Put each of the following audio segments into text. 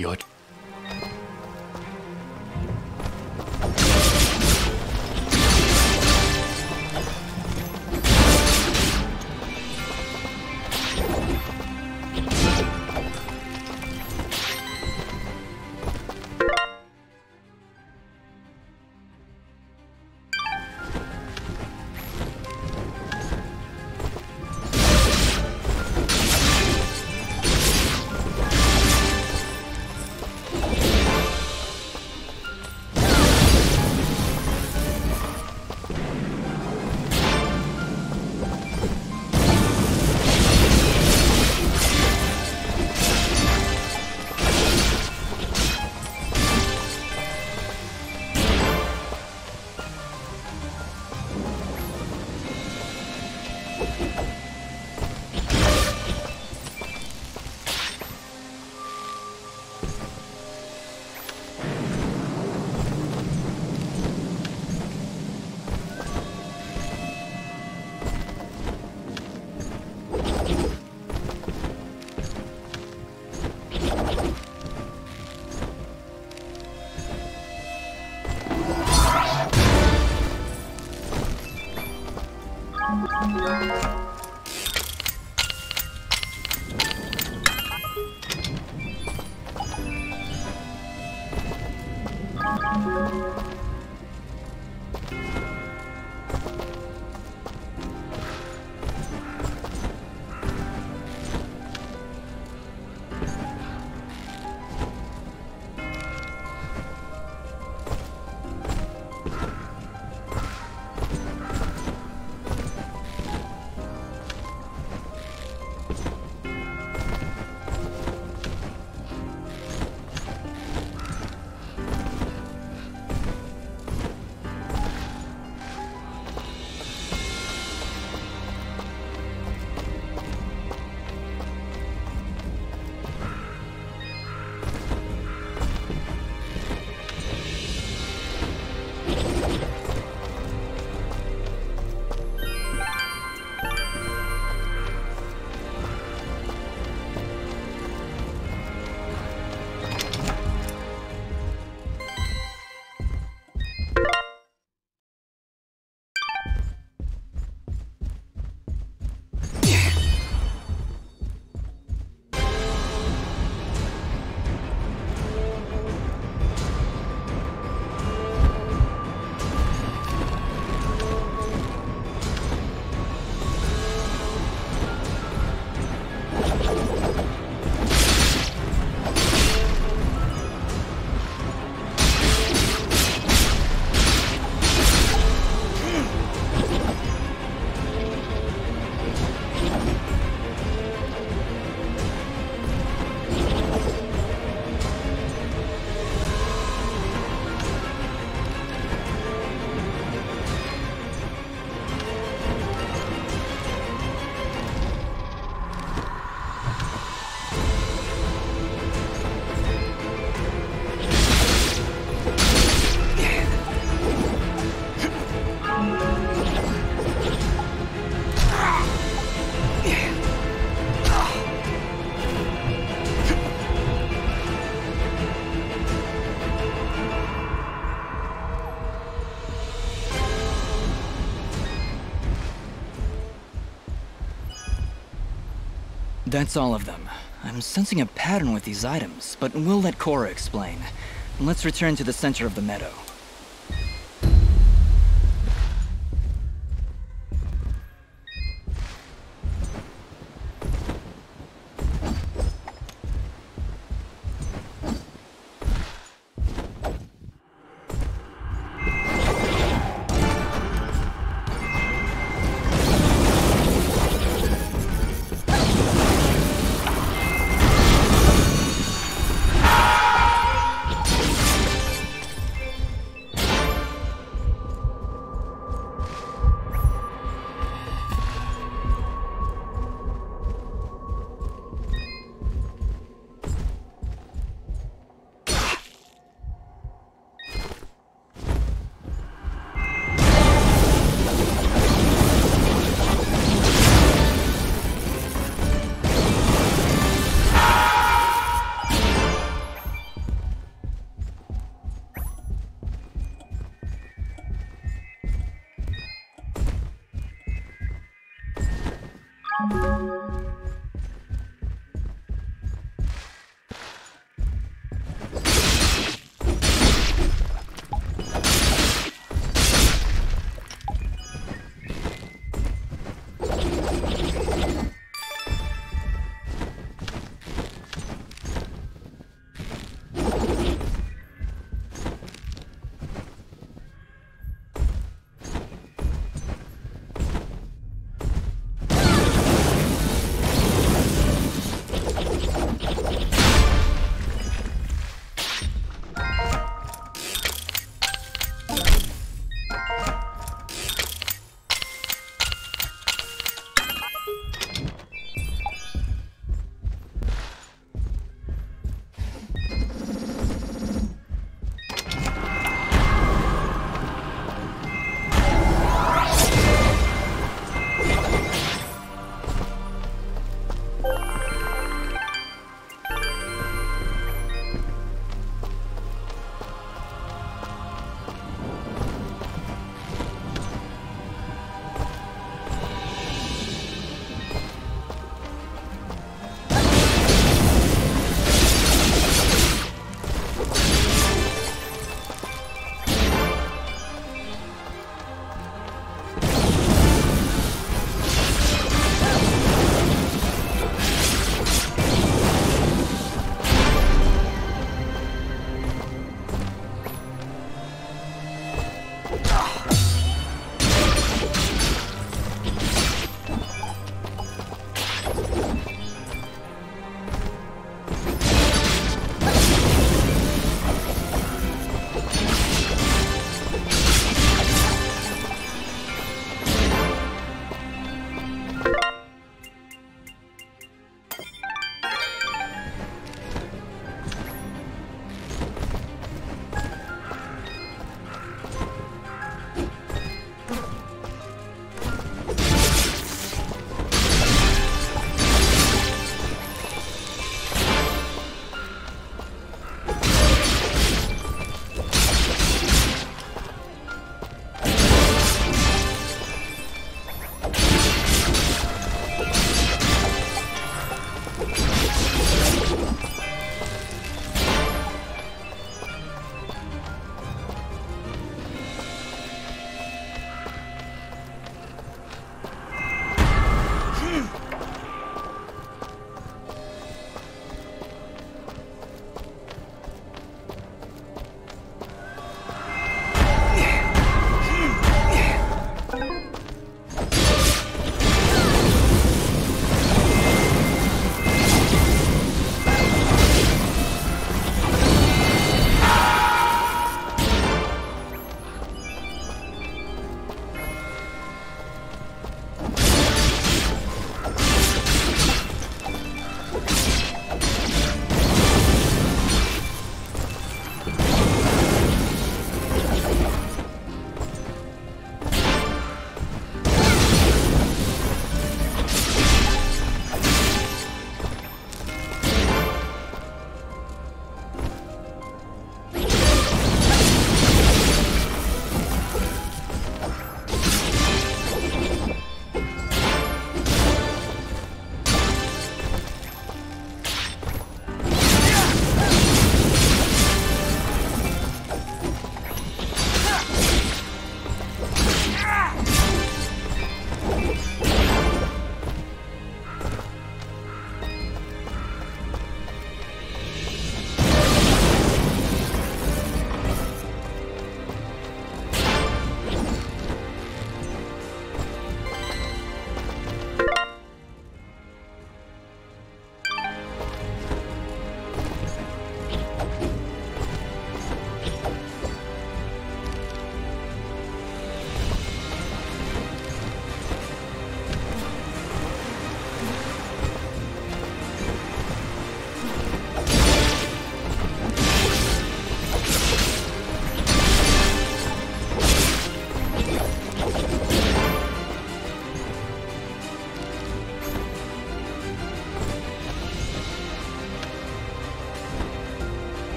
有。That's all of them. I'm sensing a pattern with these items, but we'll let Cora explain. Let's return to the center of the meadow.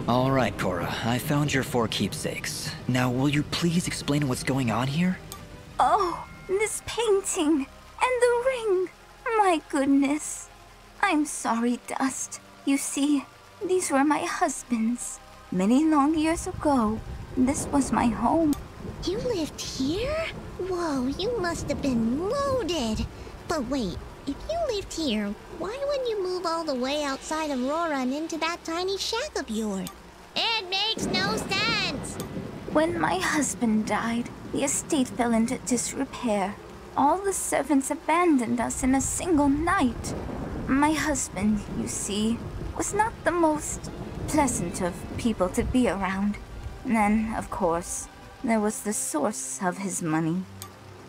All right, Cora, I found your 4 keepsakes. Now, will you please explain what's going on here? Oh, this painting and the ring. My goodness. I'm sorry, Dust. You see, these were my husband's. Many long years ago, this was my home. You lived here? Whoa, you must have been loaded. But wait, if you lived here, why wouldn't you move all the way outside Aurora and into that tiny shack of yours? It makes no sense! When my husband died, the estate fell into disrepair. All the servants abandoned us in a single night. My husband, you see, was not the most pleasant of people to be around. And then, of course, there was the source of his money.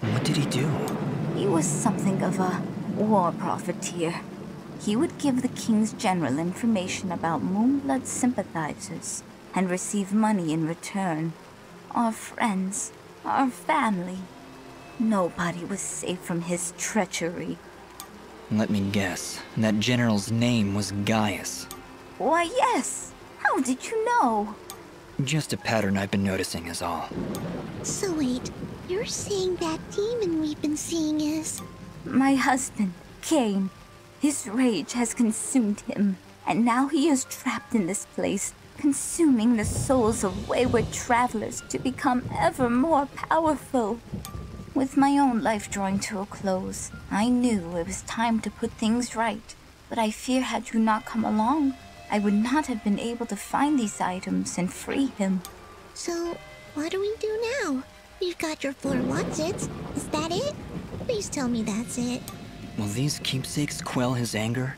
What did he do? He was something of a war profiteer. He would give the king's general information about Moonblood sympathizers and receive money in return. Our friends, our family. Nobody was safe from his treachery. Let me guess. That general's name was Gaius. Why, yes. How did you know? Just a pattern I've been noticing is all. So wait, you're saying that demon we've been seeing is... My husband, Cain. His rage has consumed him, and now he is trapped in this place, consuming the souls of wayward travelers to become ever more powerful. With my own life drawing to a close, I knew it was time to put things right. But I fear had you not come along, I would not have been able to find these items and free him. So, what do we do now? We've got your 4 what's-its. Is that it? Please tell me that's it. Will these keepsakes quell his anger?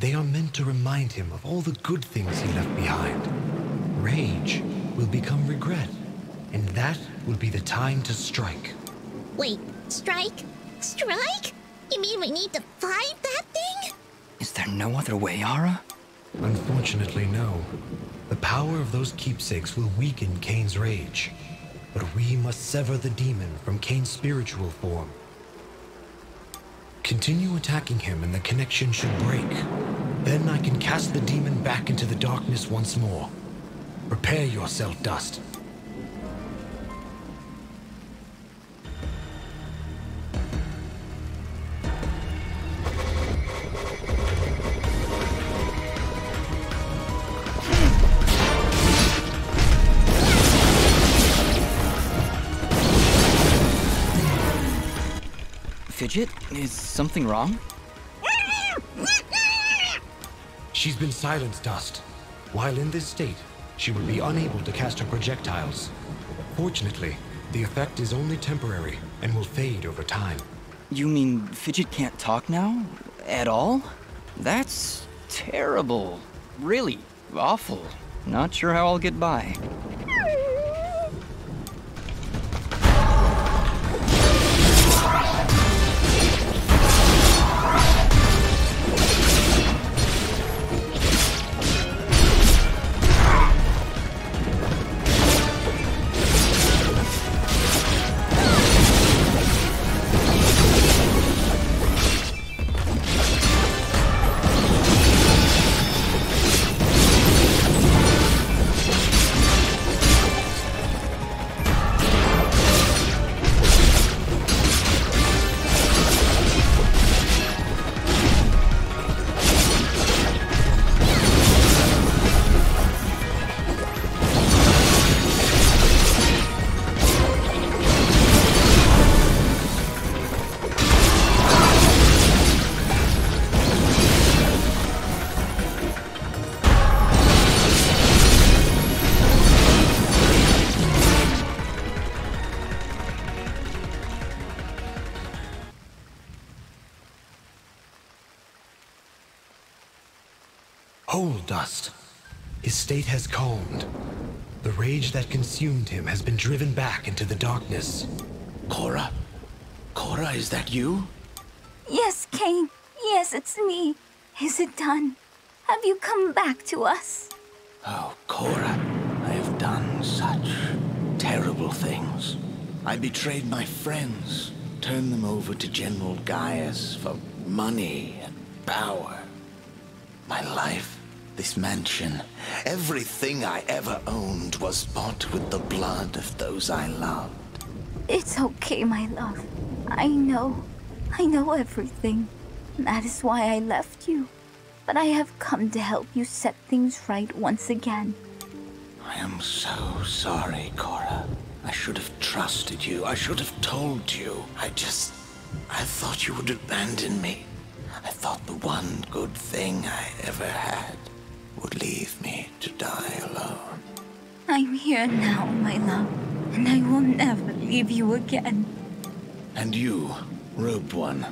They are meant to remind him of all the good things he left behind. Rage will become regret, and that will be the time to strike. Wait, strike? Strike? You mean we need to fight that thing? Is there no other way, Ara? Unfortunately, no. The power of those keepsakes will weaken Cain's rage. But we must sever the demon from Cain's spiritual form. Continue attacking him and the connection should break. Then I can cast the demon back into the darkness once more. Prepare yourself, Dust. Fidget, is something wrong? She's been silenced, Dust. While in this state, she will be unable to cast her projectiles. Fortunately, the effect is only temporary and will fade over time. You mean Fidget can't talk now? At all? That's terrible. Really awful. Not sure how I'll get by. Hold, Dust. His state has calmed. The rage that consumed him has been driven back into the darkness. Cora? Cora, is that you? Yes, Cain. Yes, it's me. Is it done? Have you come back to us? Oh, Cora, I have done such terrible things. I betrayed my friends, turned them over to General Gaius for money and power. My life This mansion, everything I ever owned was bought with the blood of those I loved. It's okay, my love. I know everything. That is why I left you. But I have come to help you set things right once again. I am so sorry, Cora. I should have trusted you. I should have told you. I thought you would abandon me. I thought the one good thing I ever had would leave me to die alone. I'm here now, my love, and I will never leave you again. And you, Robed One,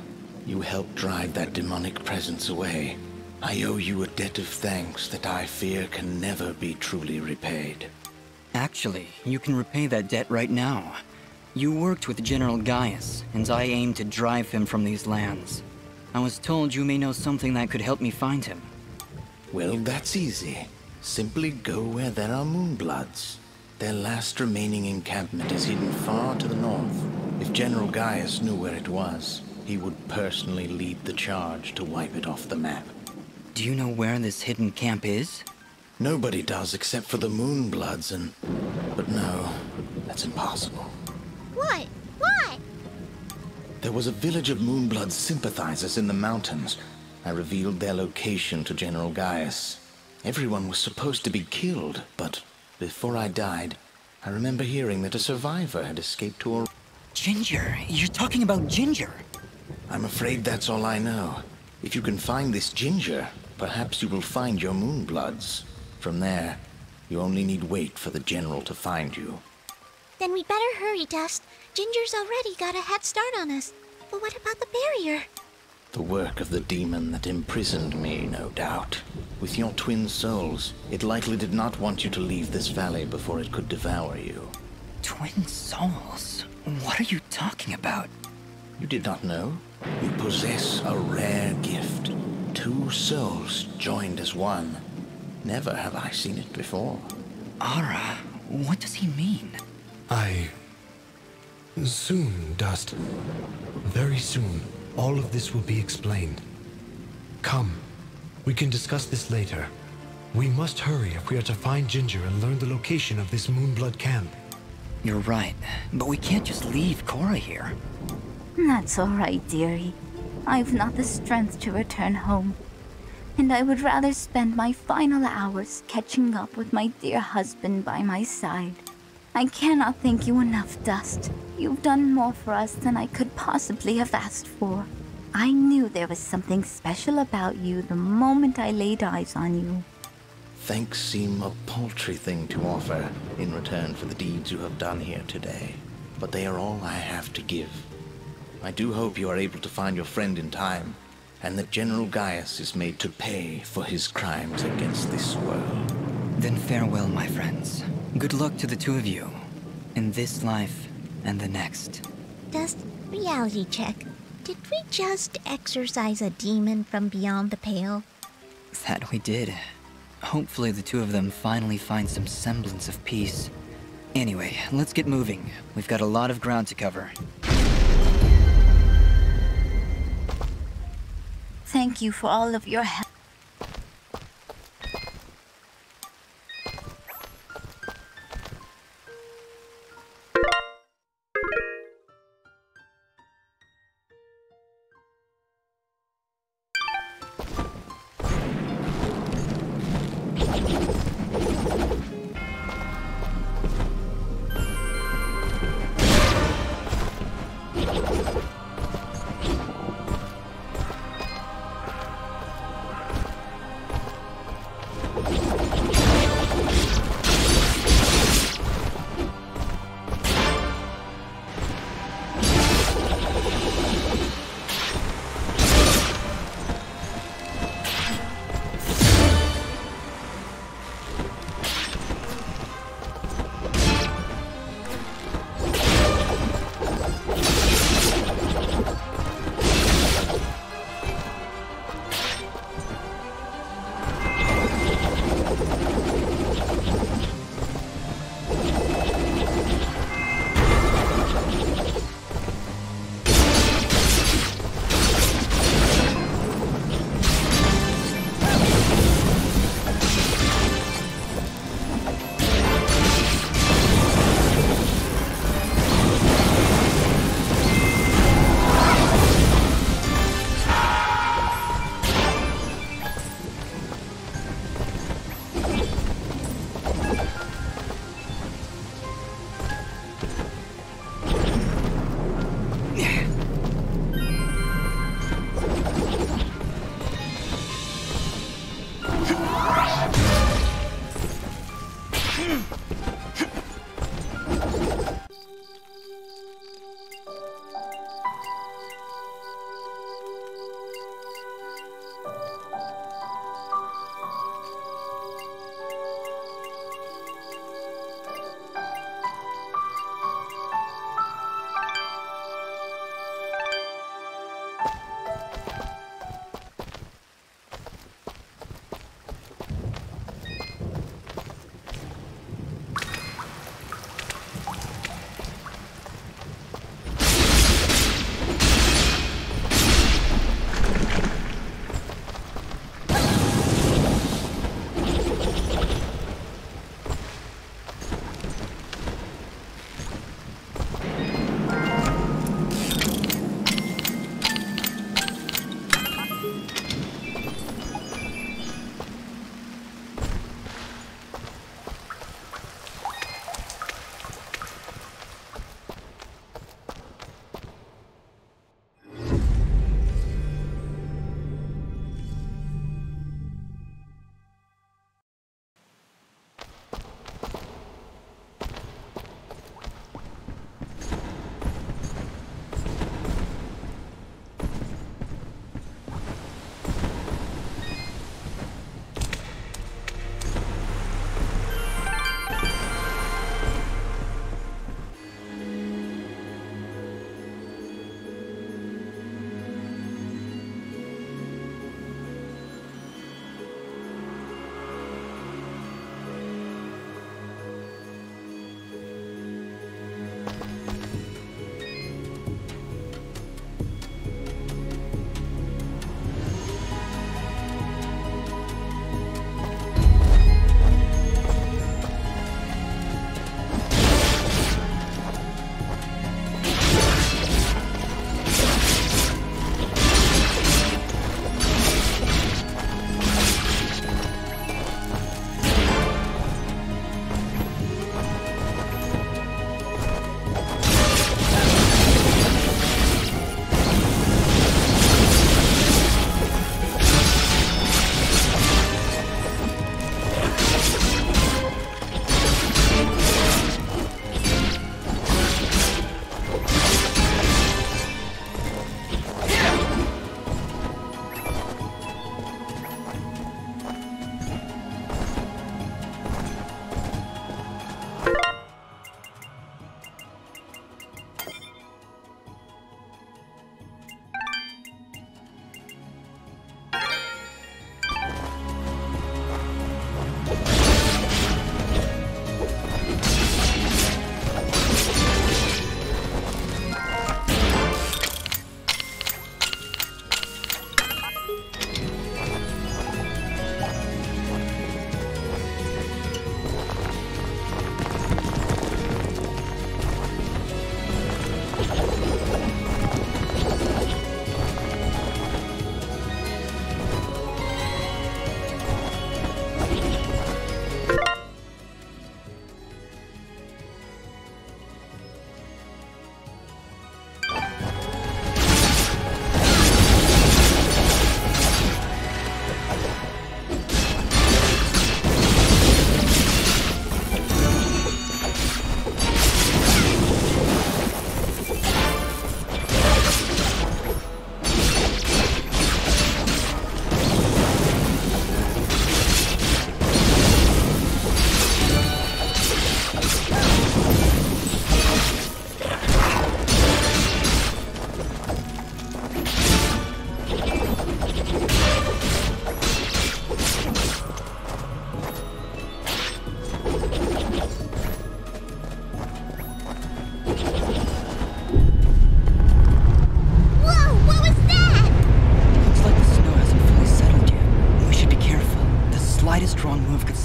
you helped drive that demonic presence away. I owe you a debt of thanks that I fear can never be truly repaid. Actually, you can repay that debt right now. You worked with General Gaius, and I aim to drive him from these lands. I was told you may know something that could help me find him. Well, that's easy. Simply go where there are Moonbloods. Their last remaining encampment is hidden far to the north. If General Gaius knew where it was, he would personally lead the charge to wipe it off the map. Do you know where this hidden camp is? Nobody does except for the Moonbloods But no, that's impossible. What? What? There was a village of Moonblood sympathizers in the mountains. I revealed their location to General Gaius. Everyone was supposed to be killed, but before I died, I remember hearing that a survivor had escaped to a... Ginger! You're talking about Ginger! I'm afraid that's all I know. If you can find this Ginger, perhaps you will find your Moonbloods. From there, you only need wait for the General to find you. Then we'd better hurry, Dust. Ginger's already got a head start on us. But what about the barrier? The work of the demon that imprisoned me, no doubt. With your twin souls, it likely did not want you to leave this valley before it could devour you. Twin souls? What are you talking about? You did not know? You possess a rare gift. 2 souls joined as one. Never have I seen it before. Ara, what does he mean? Soon, Dust. Very soon, all of this will be explained. Come, we can discuss this later. We must hurry if we are to find Ginger and learn the location of this Moonblood camp. You're right, but we can't just leave Cora here. That's all right, dearie. I've not the strength to return home. And I would rather spend my final hours catching up with my dear husband by my side. I cannot thank you enough, Dust. You've done more for us than I could possibly have asked for. I knew there was something special about you the moment I laid eyes on you. Thanks seem a paltry thing to offer in return for the deeds you have done here today. But they are all I have to give. I do hope you are able to find your friend in time, and that General Gaius is made to pay for his crimes against this world. Then farewell, my friends. Good luck to the 2 of you, in this life and the next. Dust, reality check. Did we just exorcise a demon from beyond the pale? That we did. Hopefully the 2 of them finally find some semblance of peace. Anyway, let's get moving. We've got a lot of ground to cover. Thank you for all of your help.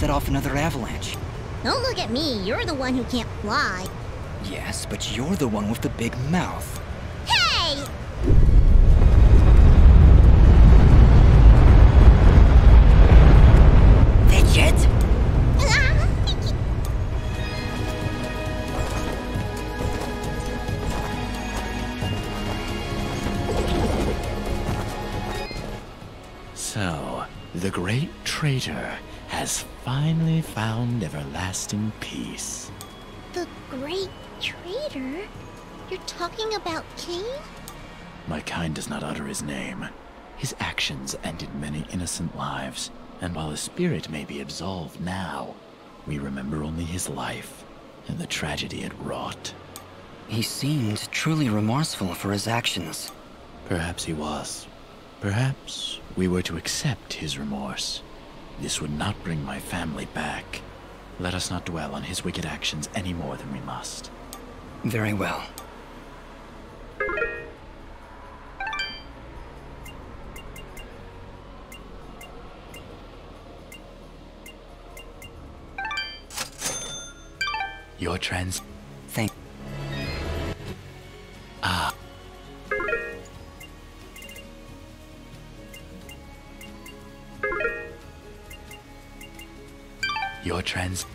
set off another avalanche. Don't look at me, you're the one who can't fly. Yes, but you're the one with the big mouth. Hey! Fidget? So, the great traitor has finally found everlasting peace. The Great Traitor? You're talking about Cain? My kind does not utter his name. His actions ended many innocent lives, and while his spirit may be absolved now, we remember only his life and the tragedy it wrought. He seemed truly remorseful for his actions. Perhaps he was. Perhaps we were to accept his remorse. This would not bring my family back. Let us not dwell on his wicked actions any more than we must. Very well. Your Thank... Ah. Your trans...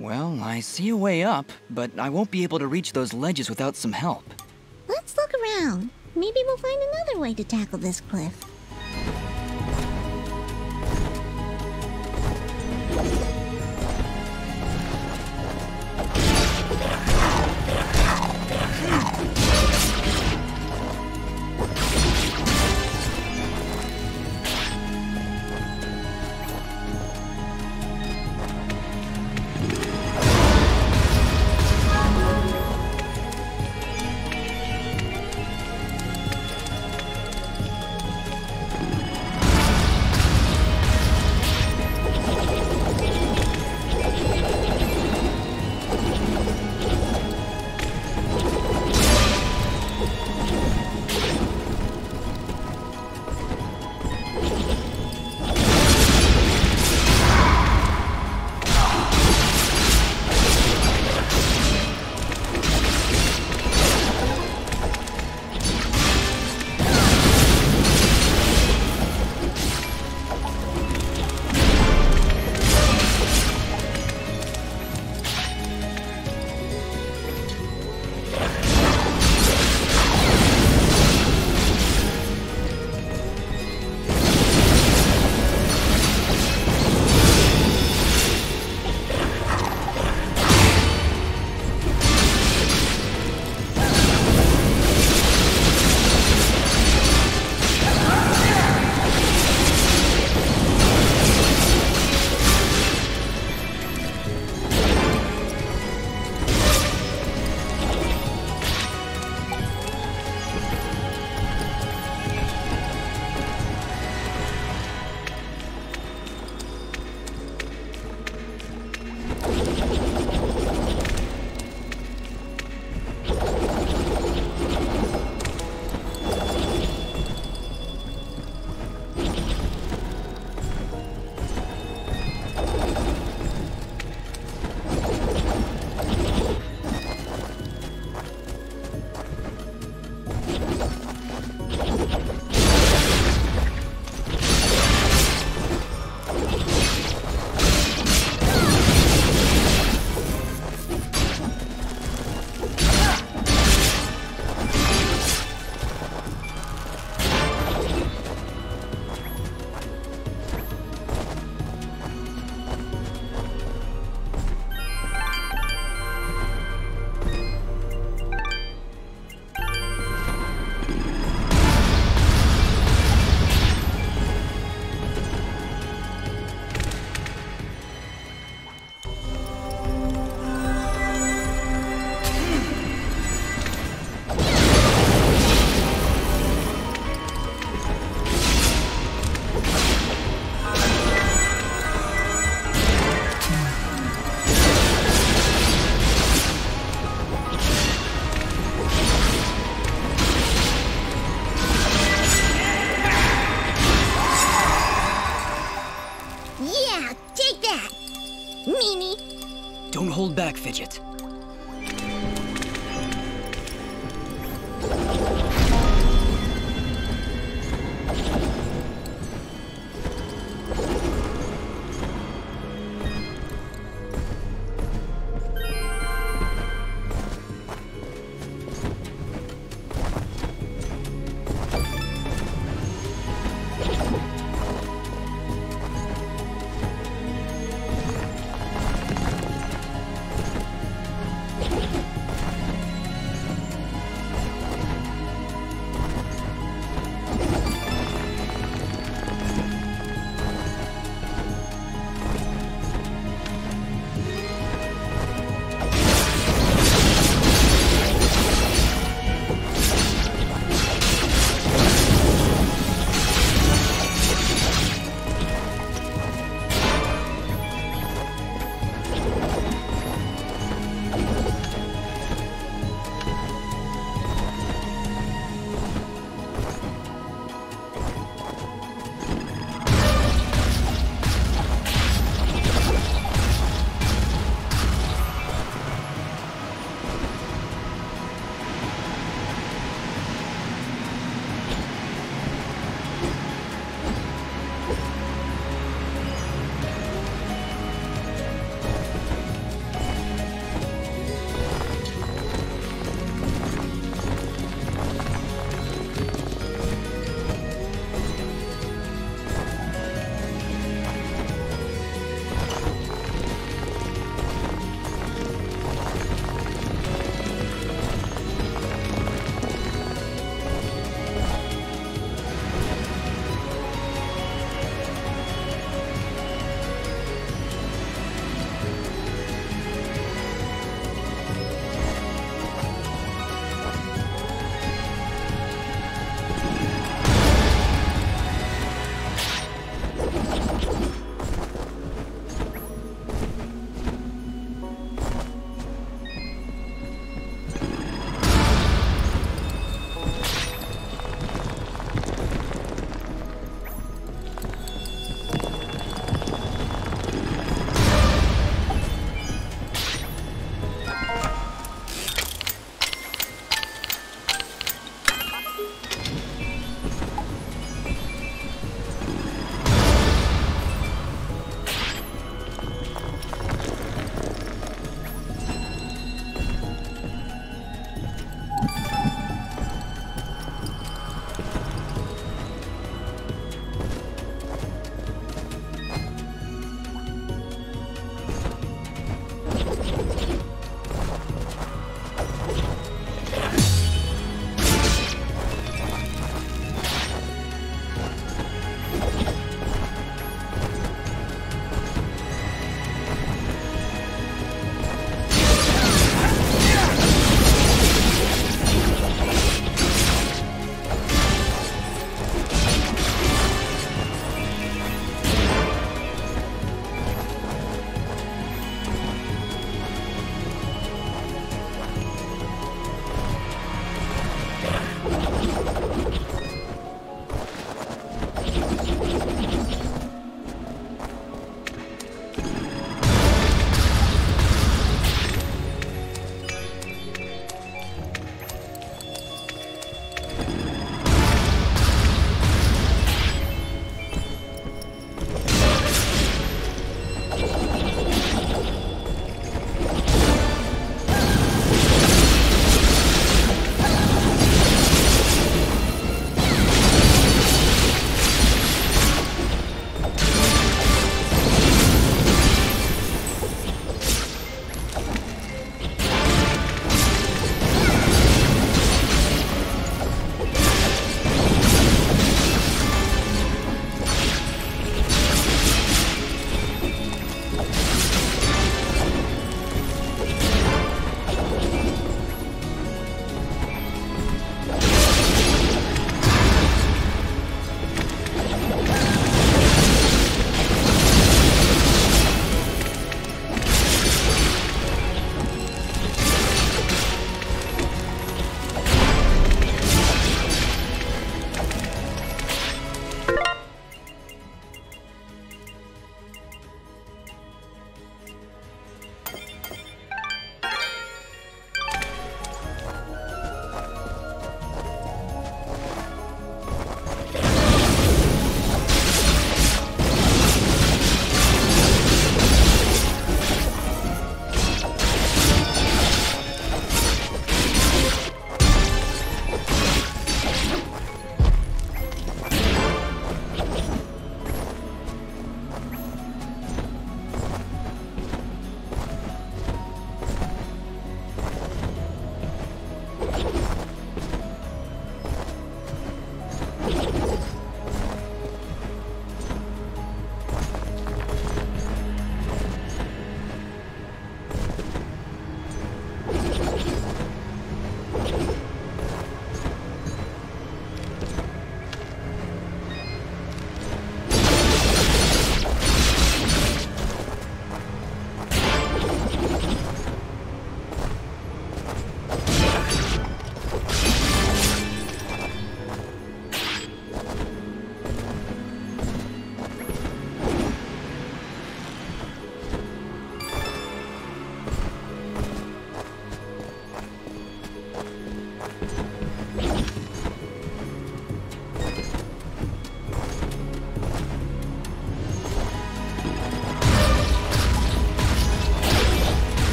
Well, I see a way up, but I won't be able to reach those ledges without some help. Let's look around. Maybe we'll find another way to tackle this cliff. hold back, Fidget.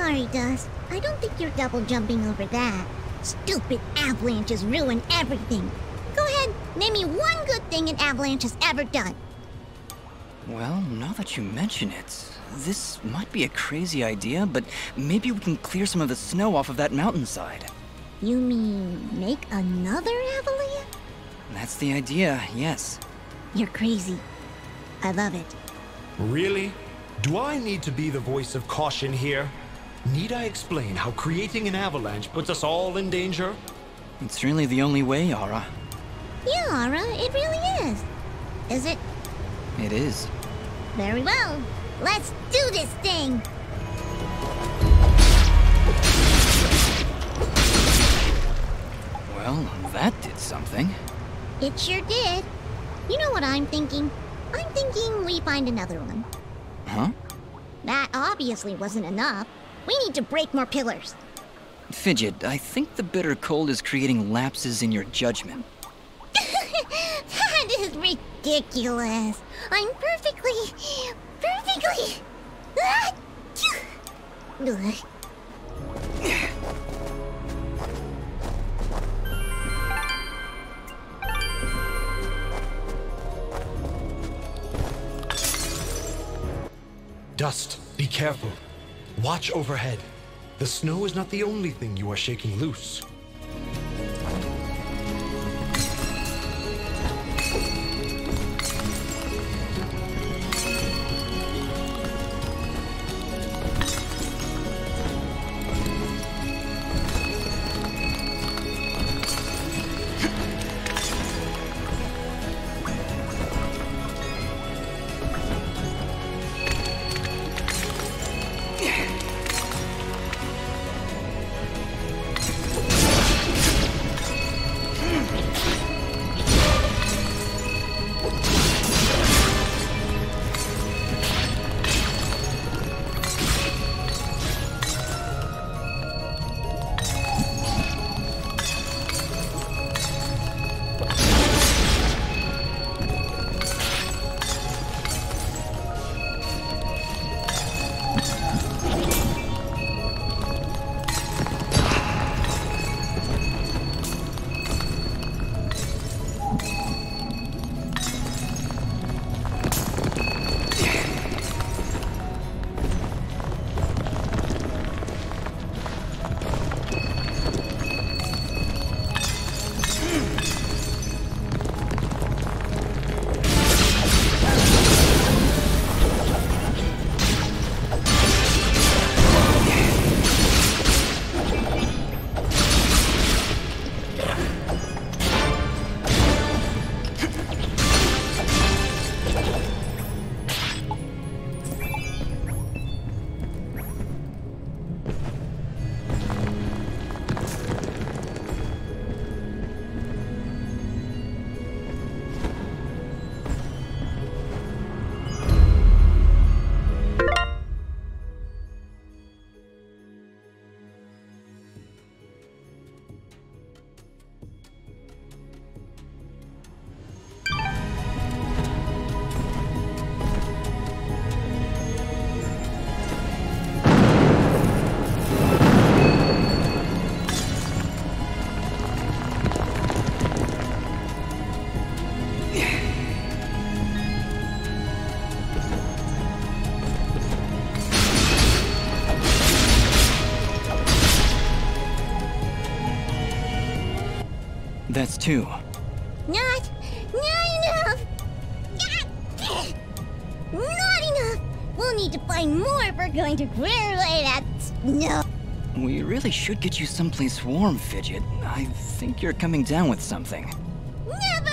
sorry, Dust. I don't think you're double jumping over that. Stupid avalanches ruin everything. Go ahead, name me one good thing an avalanche has ever done. Well, now that you mention it, this might be a crazy idea, but maybe we can clear some of the snow off of that mountainside. You mean make another avalanche? That's the idea, yes. You're crazy. I love it. Really? Do I need to be the voice of caution here? Need I explain how creating an avalanche puts us all in danger? It's really the only way, Ara. Yeah, Aura, it really is. Is it? It is. Very well. Let's do this thing! Well, that did something. It sure did. You know what I'm thinking? I'm thinking we find another one. Huh? That obviously wasn't enough. We need to break more pillars. Fidget, I think the bitter cold is creating lapses in your judgment. That is ridiculous. I'm perfectly... Ugh. Dust, be careful. Watch overhead. The snow is not the only thing you are shaking loose. That's two. Not enough! Not enough! We'll need to find more if we're going to clear away that snow. We really should get you someplace warm, Fidget. I think you're coming down with something. Never!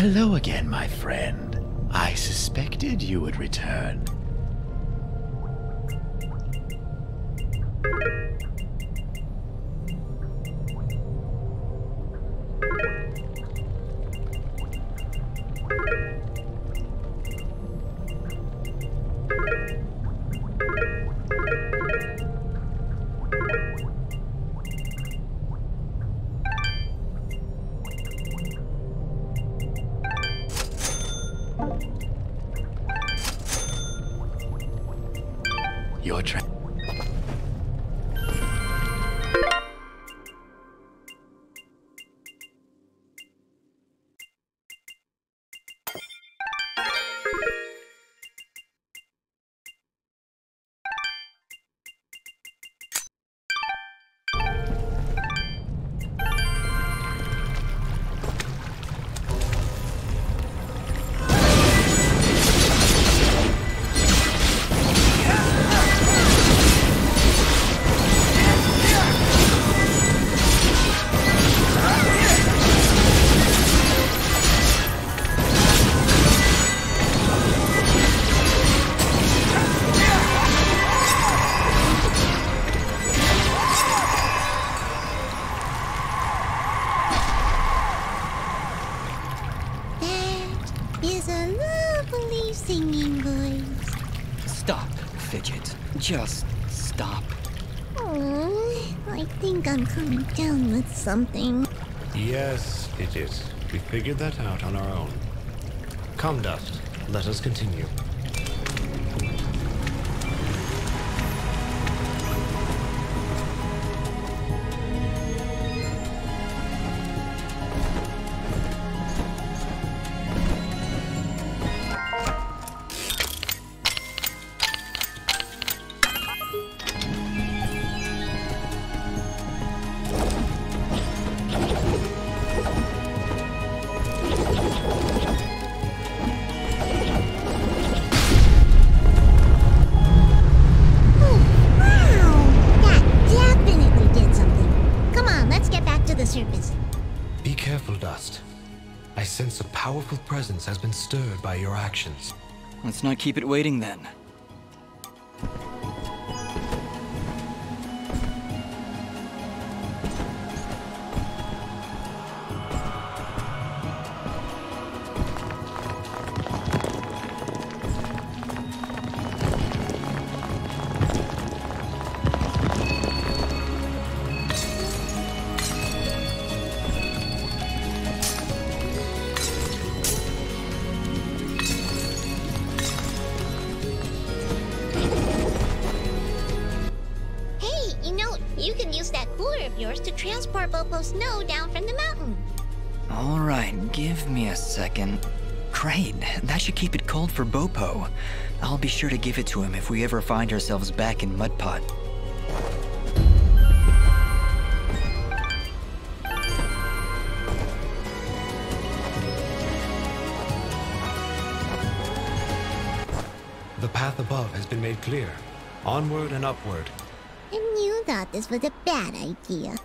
Hello again, my friend. I suspected you would return. Your turn. Is a lovely singing voice. Stop, Fidget. Just stop. Oh, I think I'm coming down with something. Yes, it is. We figured that out on our own. Come, Dust. Let us continue. Be careful, Dust. I sense a powerful presence has been stirred by your actions. Let's not keep it waiting then. You can use that cooler of yours to transport Bopo's snow down from the mountain. Alright, give me a second. Great, that should keep it cold for Bopo. I'll be sure to give it to him if we ever find ourselves back in Mudpot. The path above has been made clear. Onward and upward. And you thought this was a bad idea.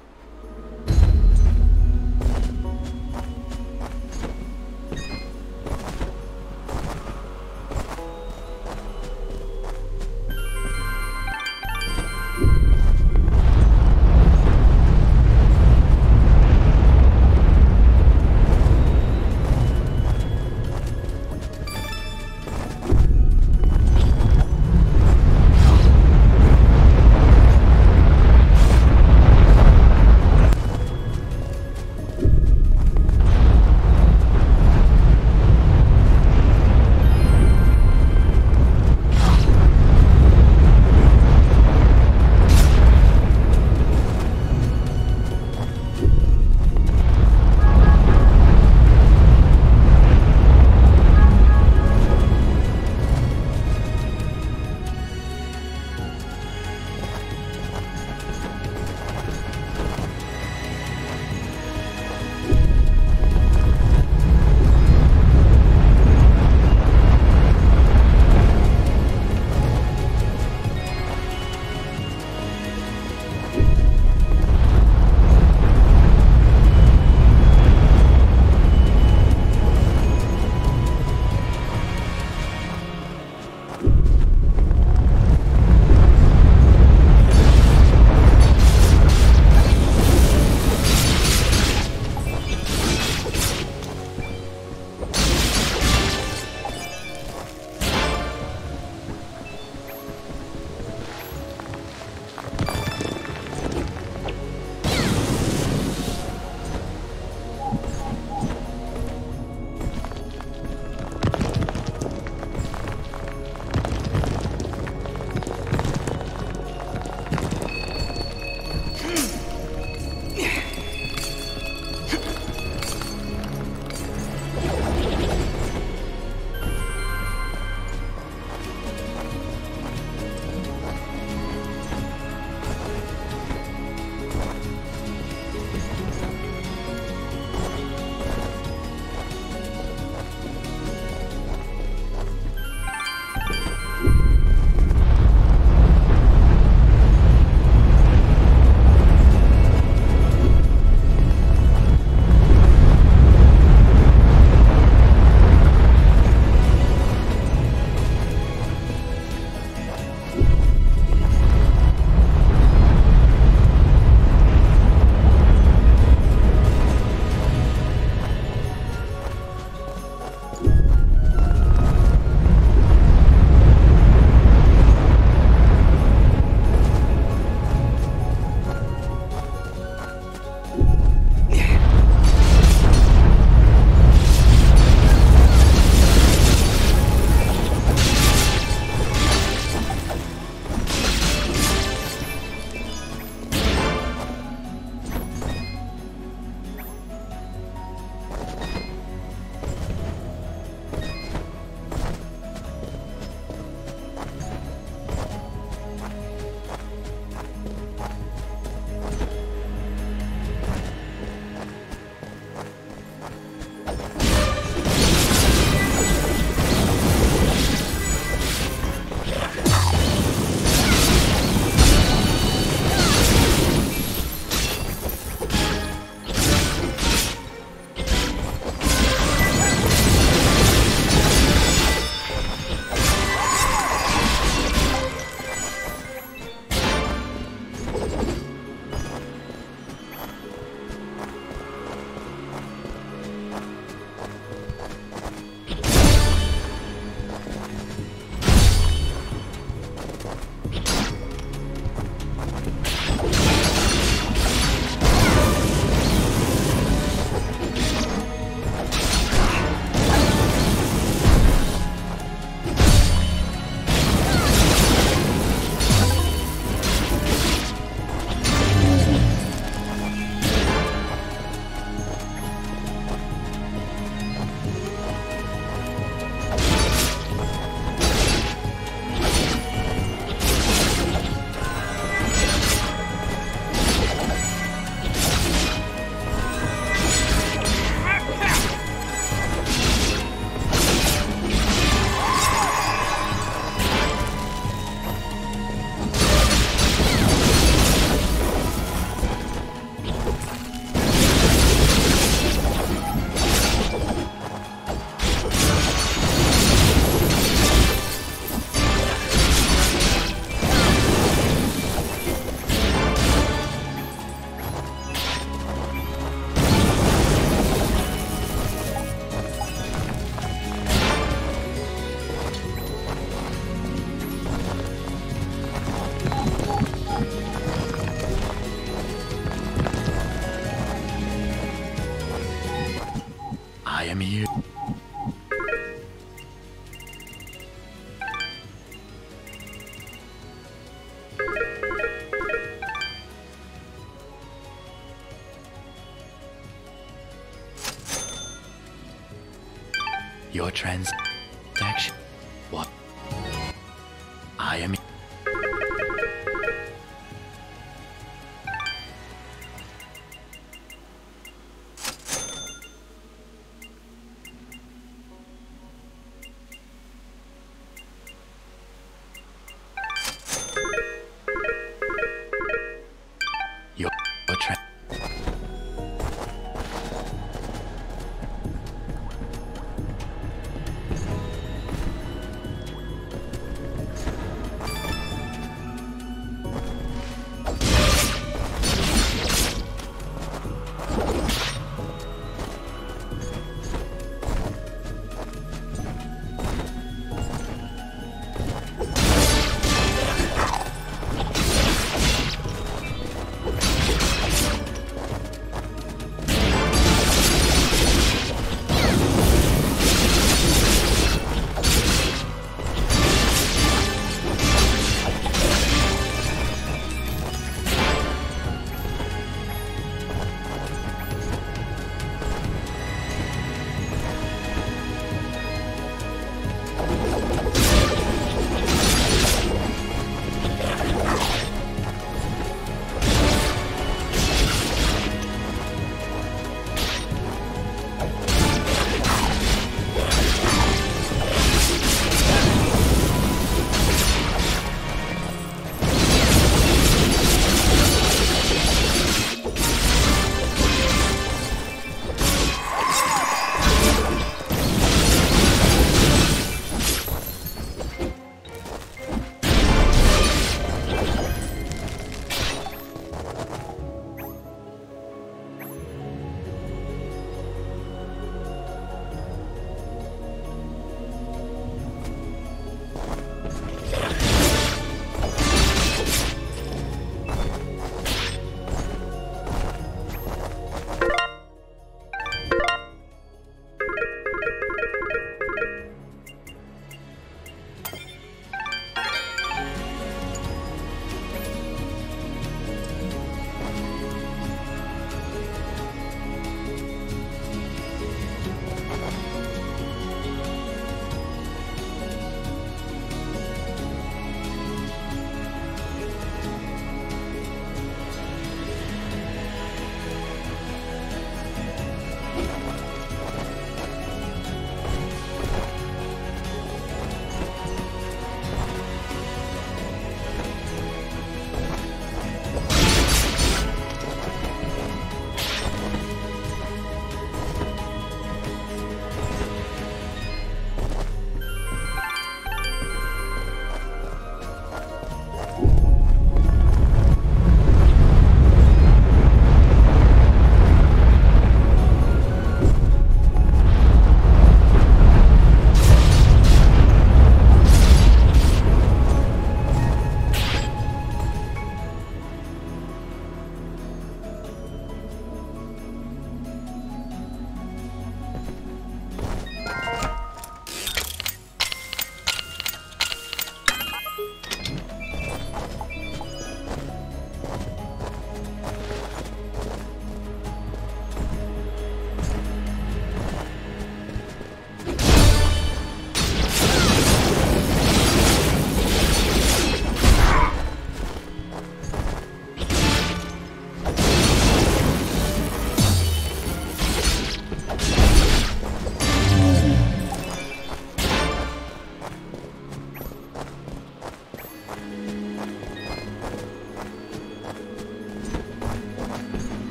Your transaction. What? I am. Your tra-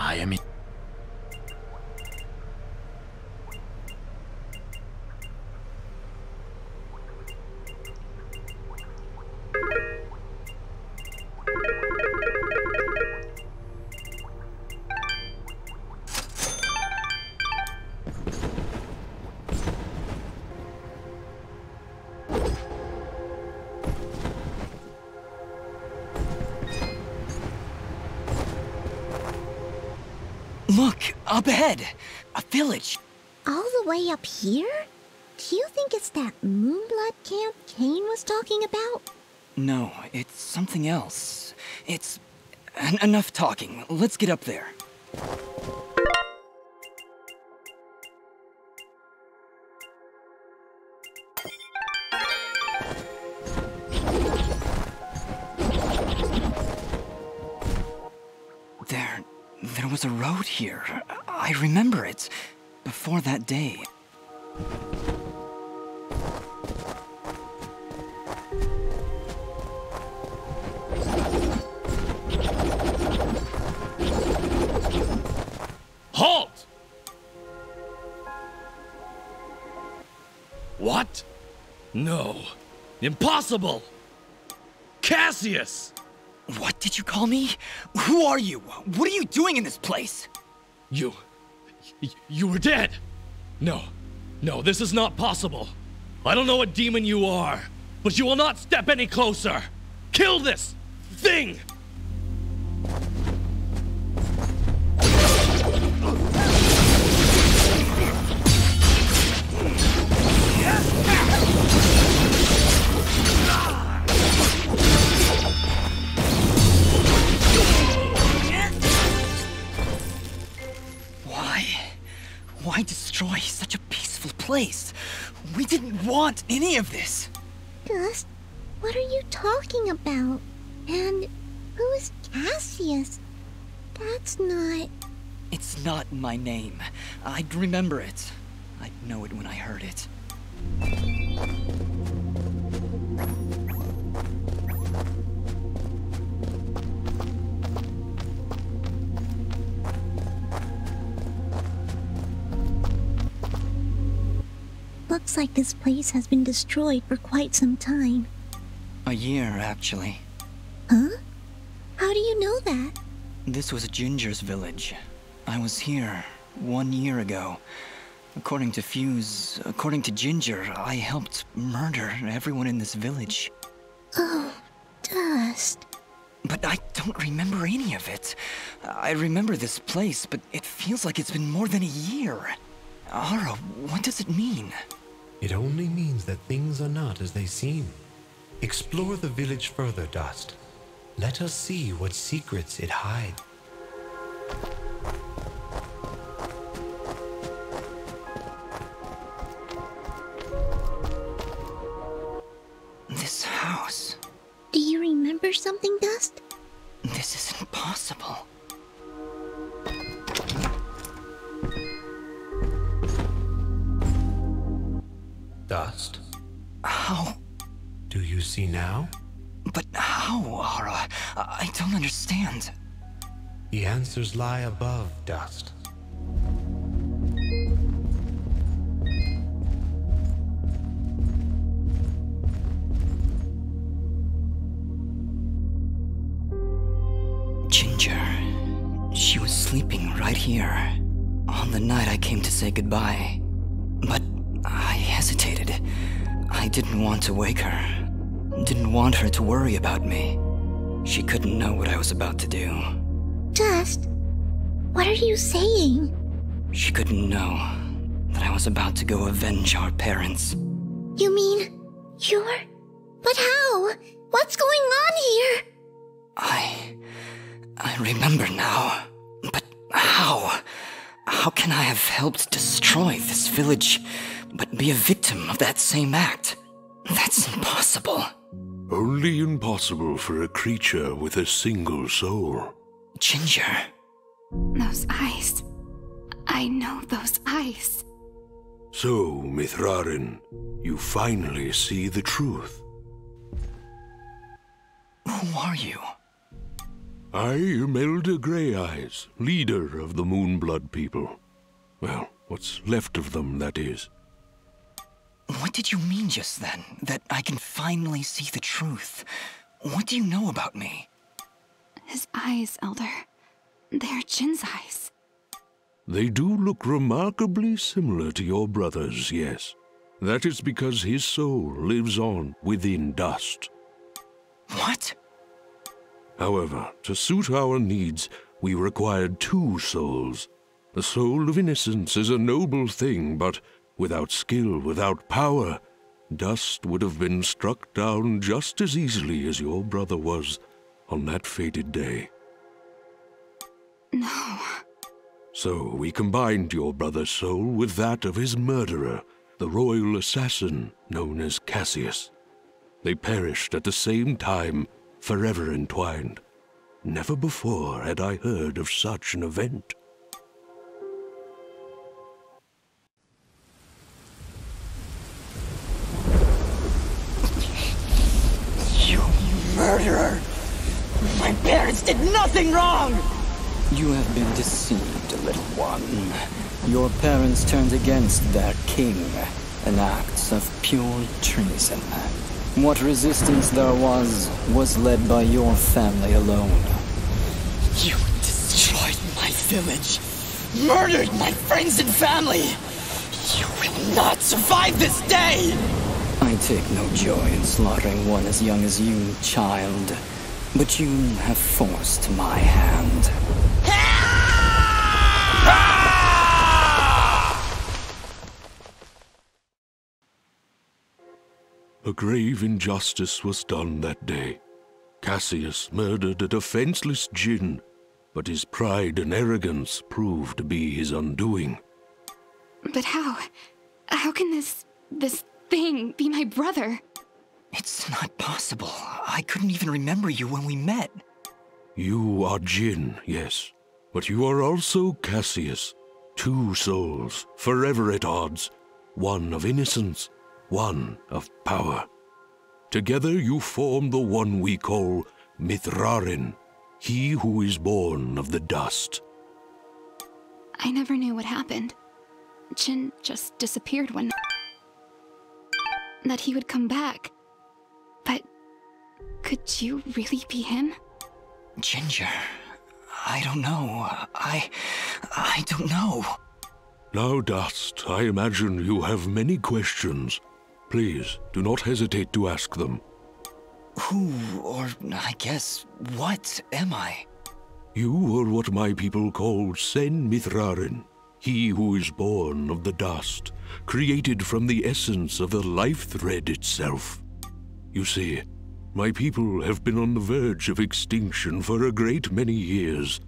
I am in. Look, up ahead! A village! All the way up here? Do you think it's that Moonblood camp Kane was talking about? No, it's something else. It's... enough talking. Let's get up there. There was a road here. I remember it. Before that day. Halt! What? No. Impossible! Cassius! What did you call me? Who are you? What are you doing in this place? You were dead! No, this is not possible. I don't know what demon you are, but you will not step any closer! Kill this thing! Why destroy such a peaceful place? We didn't want any of this. Dust, what are you talking about? And who is Cassius? That's not... It's not my name. I'd remember it. I'd know it when I heard it. Looks like this place has been destroyed for quite some time. A year, actually. Huh? How do you know that? This was Ginger's village. I was here 1 year ago. According to Fuse, according to Ginger, I helped murder everyone in this village. Oh, Dust. But I don't remember any of it. I remember this place, but it feels like it's been more than a year. Ara, what does it mean? It only means that things are not as they seem. Explore the village further, Dust. Let us see what secrets it hides. This house. Do you remember something, Dust? This isn't possible. Dust? How? Do you see now? But how, Ara? I don't understand. The answers lie above, Dust. Ginger. She was sleeping right here, on the night I came to say goodbye. But I hesitated. I didn't want to wake her. Didn't want her to worry about me. She couldn't know what I was about to do. Dust, what are you saying? She couldn't know that I was about to go avenge our parents. You mean you're... But how? What's going on here? I remember now. But how? How can I have helped destroy this village, but be a victim of that same act? That's impossible. Only impossible for a creature with a single soul. Ginger. Those eyes. I know those eyes. So, Mithrarin, you finally see the truth. Who are you? I am Elder Grey Eyes, leader of the Moonblood people. Well, what's left of them, that is. What did you mean just then? That I can finally see the truth? What do you know about me? His eyes, Elder. They're Jin's eyes. They do look remarkably similar to your brother's, yes. That is because his soul lives on within dust. What? However, to suit our needs, we required 2 souls. The soul of innocence is a noble thing, but without skill, without power, dust would have been struck down just as easily as your brother was on that fated day. No. So we combined your brother's soul with that of his murderer, the royal assassin known as Cassius. They perished at the same time, forever entwined. Never before had I heard of such an event. You murderer! My parents did nothing wrong! You have been deceived, little one. Your parents turned against their king, an act of pure treason. What resistance there was led by your family alone. You destroyed my village, murdered my friends and family. You will not survive this day! I take no joy in slaughtering one as young as you, child. But you have forced my hand. A grave injustice was done that day. Cassius murdered a defenseless Jinn, but his pride and arrogance proved to be his undoing. But how? How can this thing be my brother? It's not possible. I couldn't even remember you when we met. You are Jinn, yes, but you are also Cassius. 2 souls, forever at odds, one of innocence, one of power. Together you form the one we call Mithrarin, he who is born of the dust. I never knew what happened. Jin just disappeared one night. That he would come back. But could you really be him? Ginger, I don't know. I don't know. Now, Dust, I imagine you have many questions. Please, do not hesitate to ask them. Who, or I guess, what am I? You are what my people call Sen Mithrarin, he who is born of the dust, created from the essence of the life thread itself. You see, my people have been on the verge of extinction for a great many years.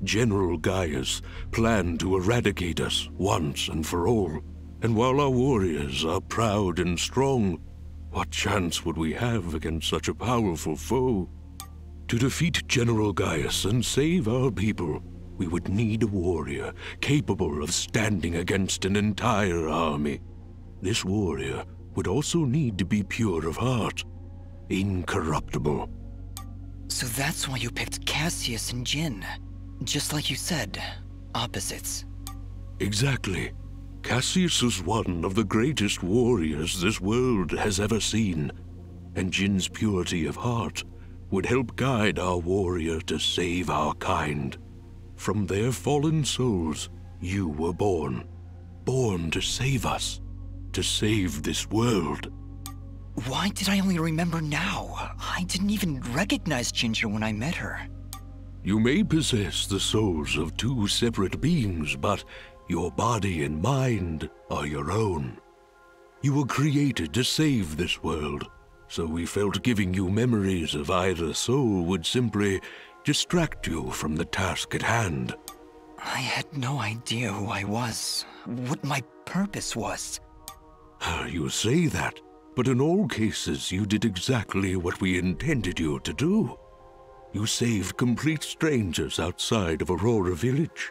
General Gaius planned to eradicate us once and for all, and while our warriors are proud and strong, what chance would we have against such a powerful foe? To defeat General Gaius and save our people, we would need a warrior capable of standing against an entire army. This warrior would also need to be pure of heart, incorruptible. So that's why you picked Cassius and Jin. Just like you said, opposites. Exactly. Cassius is one of the greatest warriors this world has ever seen, and Jin's purity of heart would help guide our warrior to save our kind. From their fallen souls, you were born. Born to save us. To save this world. Why did I only remember now? I didn't even recognize Ginger when I met her. You may possess the souls of two separate beings, but your body and mind are your own. You were created to save this world, so we felt giving you memories of either soul would simply distract you from the task at hand. I had no idea who I was, what my purpose was. You say that, but in all cases you did exactly what we intended you to do. You saved complete strangers outside of Aurora Village.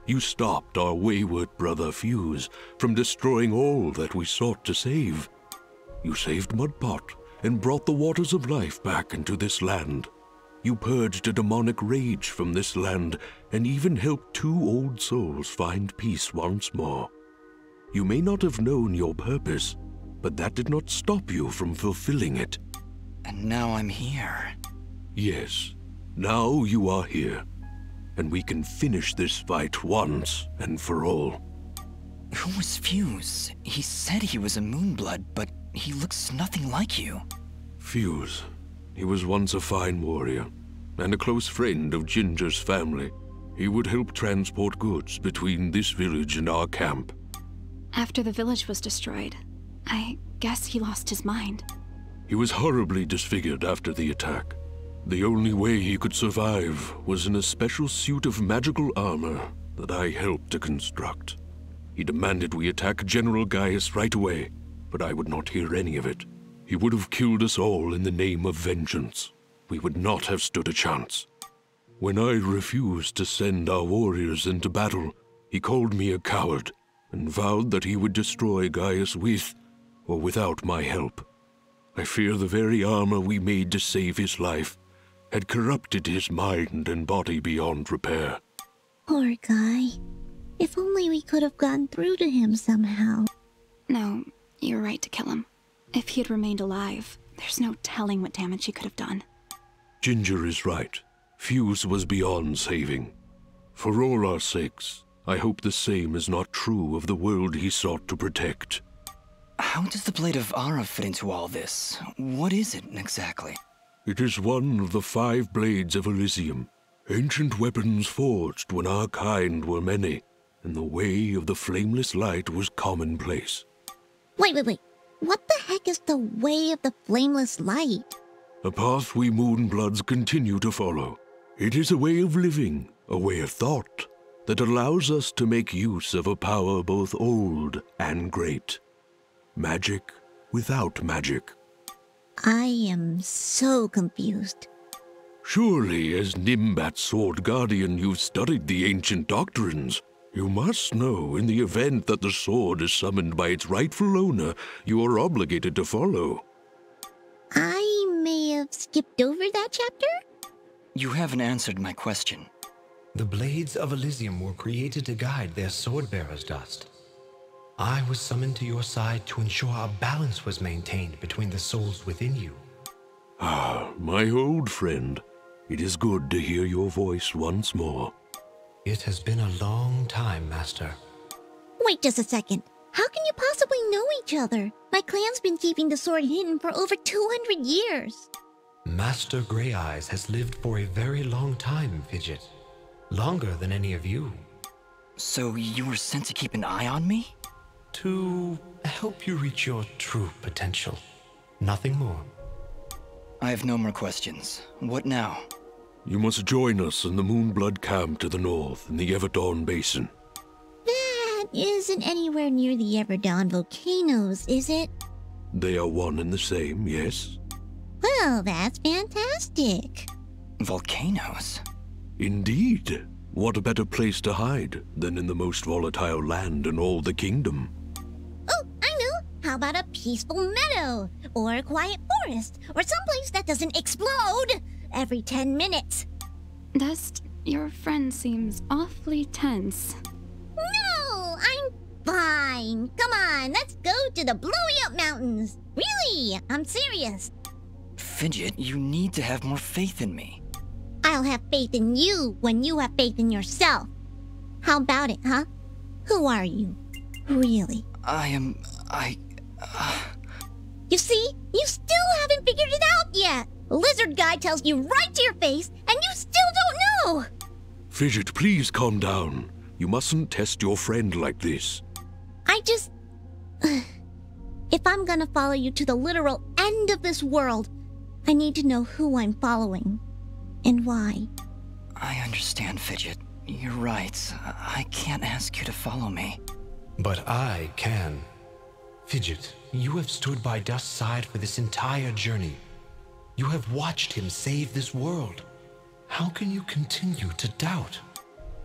You stopped our wayward brother Fuse from destroying all that we sought to save. You saved Mudpot and brought the waters of life back into this land. You purged a demonic rage from this land and even helped two old souls find peace once more. You may not have known your purpose, but that did not stop you from fulfilling it. And now I'm here. Yes, now you are here. And we can finish this fight once and for all. Who was Fuse? He said he was a Moonblood, but he looks nothing like you. Fuse. He was once a fine warrior, and a close friend of Ginger's family. He would help transport goods between this village and our camp. After the village was destroyed, I guess he lost his mind. He was horribly disfigured after the attack. The only way he could survive was in a special suit of magical armor that I helped to construct. He demanded we attack General Gaius right away, but I would not hear any of it. He would have killed us all in the name of vengeance. We would not have stood a chance. When I refused to send our warriors into battle, he called me a coward and vowed that he would destroy Gaius with or without my help. I fear the very armor we made to save his life had corrupted his mind and body beyond repair. Poor guy. If only we could have gone through to him somehow. No, you're right to kill him. If he had remained alive, there's no telling what damage he could have done. Ginger is right. Fuse was beyond saving. For all our sakes, I hope the same is not true of the world he sought to protect. How does the Blade of Ara fit into all this? What is it exactly? It is one of the 5 blades of Elysium, ancient weapons forged when our kind were many, and the way of the flameless light was commonplace. Wait. What the heck is the way of the flameless light? A path we Moonbloods continue to follow. It is a way of living, a way of thought, that allows us to make use of a power both old and great. Magic without magic. I am so confused. Surely, as Nimbat's Sword Guardian, you've studied the ancient doctrines. You must know, in the event that the sword is summoned by its rightful owner, you are obligated to follow. I may have skipped over that chapter? You haven't answered my question. The Blades of Elysium were created to guide their sword-bearers, Dust. I was summoned to your side to ensure a balance was maintained between the souls within you. Ah, my old friend. It is good to hear your voice once more. It has been a long time, Master. Wait just a second. How can you possibly know each other? My clan's been keeping the sword hidden for over 200 years. Master Grey Eyes has lived for a very long time, Fidget. Longer than any of you. So you were sent to keep an eye on me? To help you reach your true potential. Nothing more. I have no more questions. What now? You must join us in the Moonblood camp to the north in the Everdawn Basin. That isn't anywhere near the Everdawn volcanoes, is it? They are one and the same, yes? Well, that's fantastic. Volcanoes? Indeed. What a better place to hide than in the most volatile land in all the kingdom? Oh, I know. How about a peaceful meadow? Or a quiet forest? Or someplace that doesn't explode every 10 minutes? Dust, your friend seems awfully tense. No, I'm fine. Come on, let's go to the Blowy Up Mountains. Really, I'm serious. Fidget, you need to have more faith in me. I'll I'll have faith in you when you have faith in yourself. How about it, huh? Who are you? Really? You see? You still haven't figured it out yet! Lizard guy tells you right to your face, and you still don't know! Fidget, please calm down. You mustn't test your friend like this. I just... If I'm gonna follow you to the literal end of this world, I need to know who I'm following. And why. I understand, Fidget. You're right. I can't ask you to follow me. But I can. Fidget, you have stood by Dust's side for this entire journey. You have watched him save this world. How can you continue to doubt?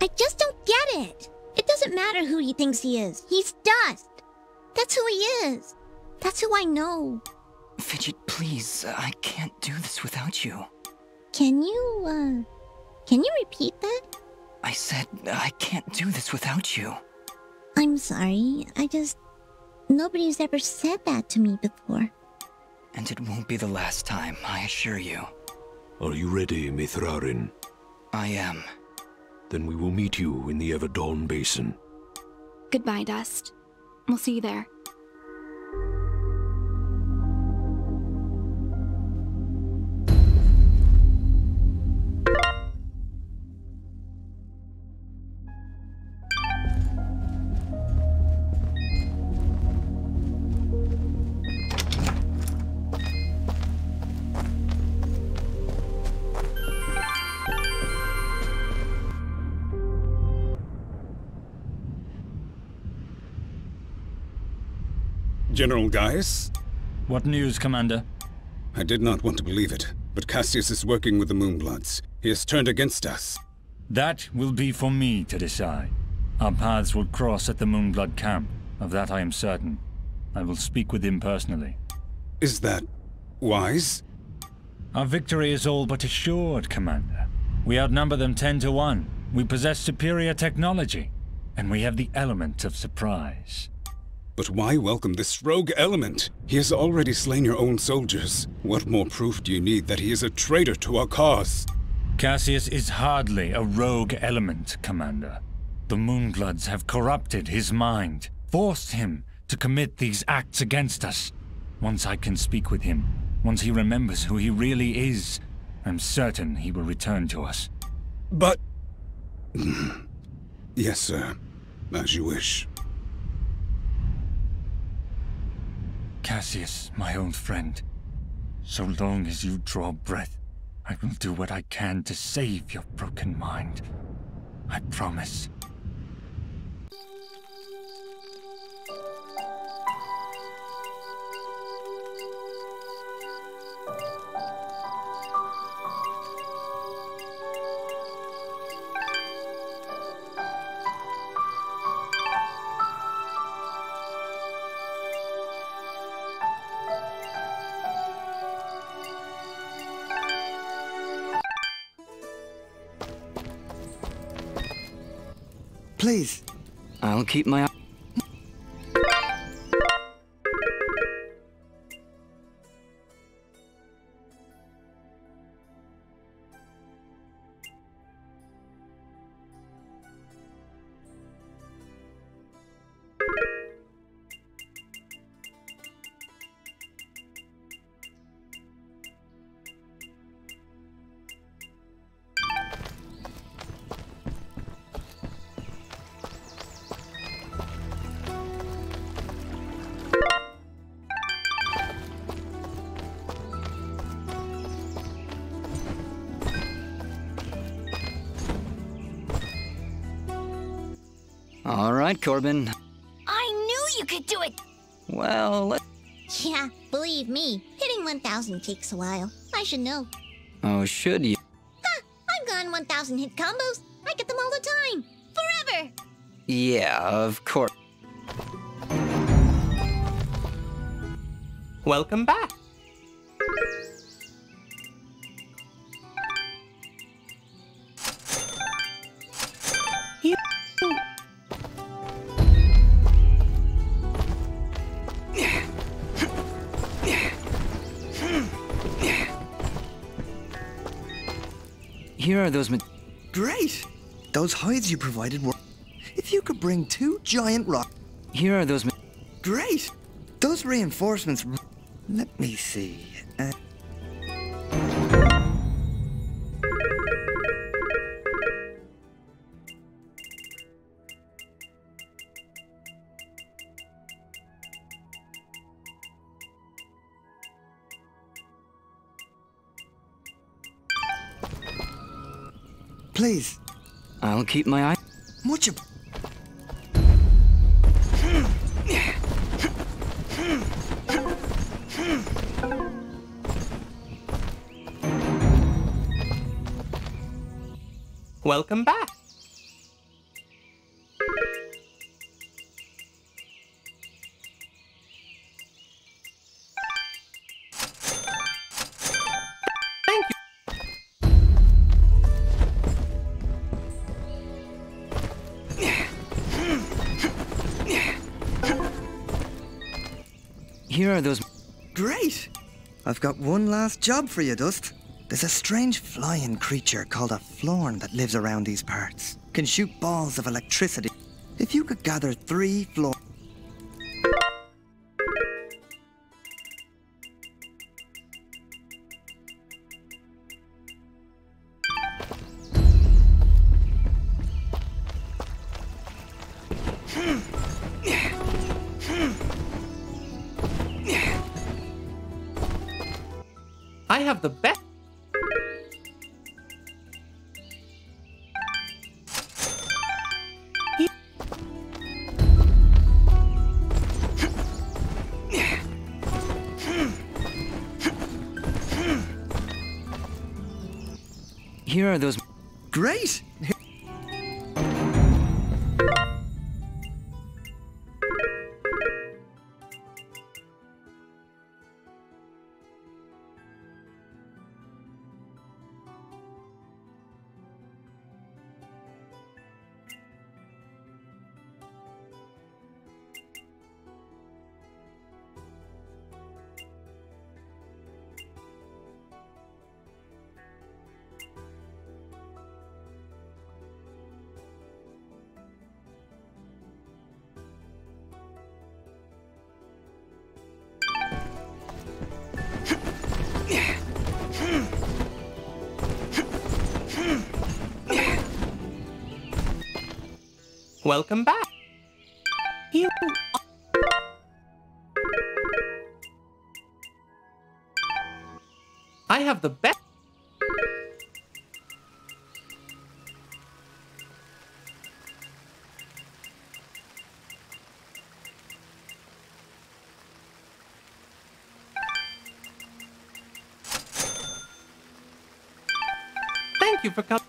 I just don't get it. It doesn't matter who he thinks he is. He's Dust. That's who he is. That's who I know. Fidget, please. I can't do this without you. Can you repeat that? I said I can't do this without you. I'm sorry. Nobody's ever said that to me before. And it won't be the last time, I assure you. Are you ready, Mithrarin? I am. Then we will meet you in the Everdawn Basin. Goodbye, Dust. We'll see you there. General Gaius? What news, Commander? I did not want to believe it, but Cassius is working with the Moonbloods. He has turned against us. That will be for me to decide. Our paths will cross at the Moonblood camp. Of that I am certain. I will speak with him personally. Is that wise? Our victory is all but assured, Commander. We outnumber them 10 to 1. We possess superior technology. And we have the element of surprise. But why welcome this rogue element? He has already slain your own soldiers. What more proof do you need that he is a traitor to our cause? Cassius is hardly a rogue element, Commander. The Moonbloods have corrupted his mind, forced him to commit these acts against us. Once I can speak with him, once he remembers who he really is, I'm certain he will return to us. But... Yes, sir. As you wish. Cassius, my old friend, so long as you draw breath, I will do what I can to save your broken mind. I promise. Please. I'll keep my eye. All right, Corbin. I knew you could do it! Well, Yeah, believe me, hitting 1,000 takes a while. I should know. oh, should you? Ha! I've gone 1,000 hit combos. I get them all the time. Forever! Yeah, of course. Welcome back. Here are those Great! Those hides you provided were... If you could bring 2 giant rocks... Here are those Great! Those reinforcements... Let me see... Please. I'll keep my eye. Much Welcome back. Thank you. Here are those... Great! I've got one last job for you, Dust. There's a strange flying creature called a Florn that lives around these parts. Can shoot balls of electricity. If you could gather 3 Florn... I have the best. Here are those... Great! Welcome back. You... I have the best. Thank you for coming.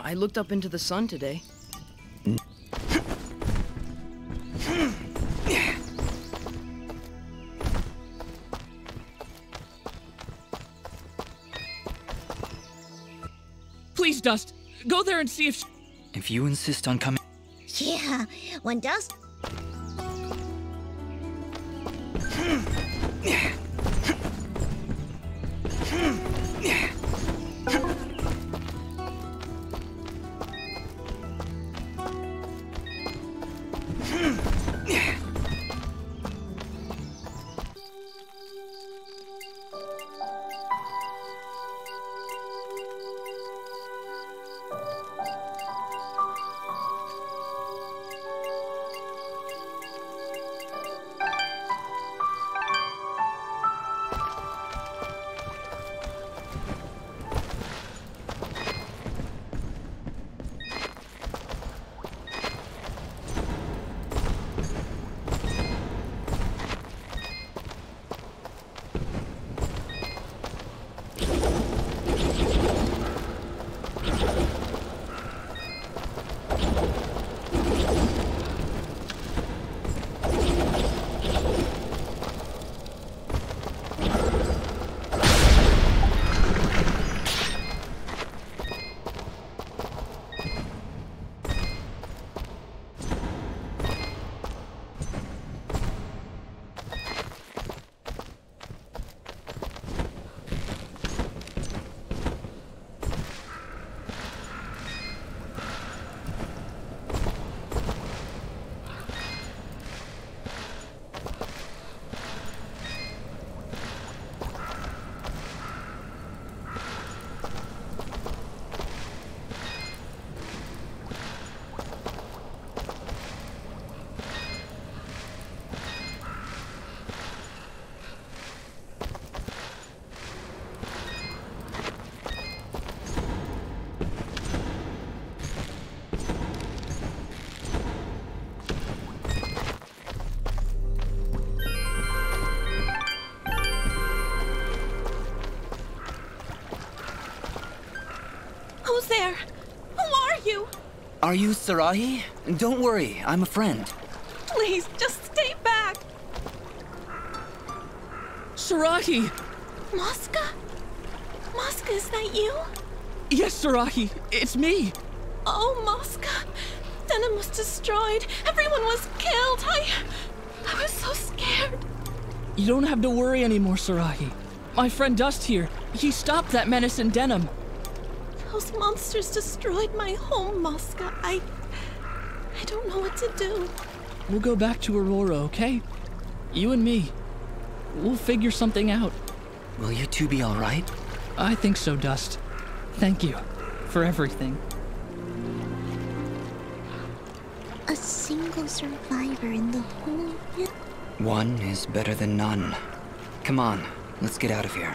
I looked up into the sun today. Please, Dust, go there and see if... If you insist on coming... Yeah, when Dust... Who's there? Who are you? Are you Sarahi? Don't worry, I'm a friend. Please, just stay back. Sarahi! Mosca? Mosca, is that you? Yes, Sarahi, it's me. Oh, Mosca. Denim was destroyed. Everyone was killed. I was so scared. You don't have to worry anymore, Sarahi. My friend Dust here, he stopped that menace in Denim. Those monsters destroyed my home, Mosca. I don't know what to do. We'll go back to Aurora, okay? You and me. We'll figure something out. Will you two be all right? I think so, Dust. Thank you for everything. A single survivor in the whole... One is better than none. Come on, let's get out of here.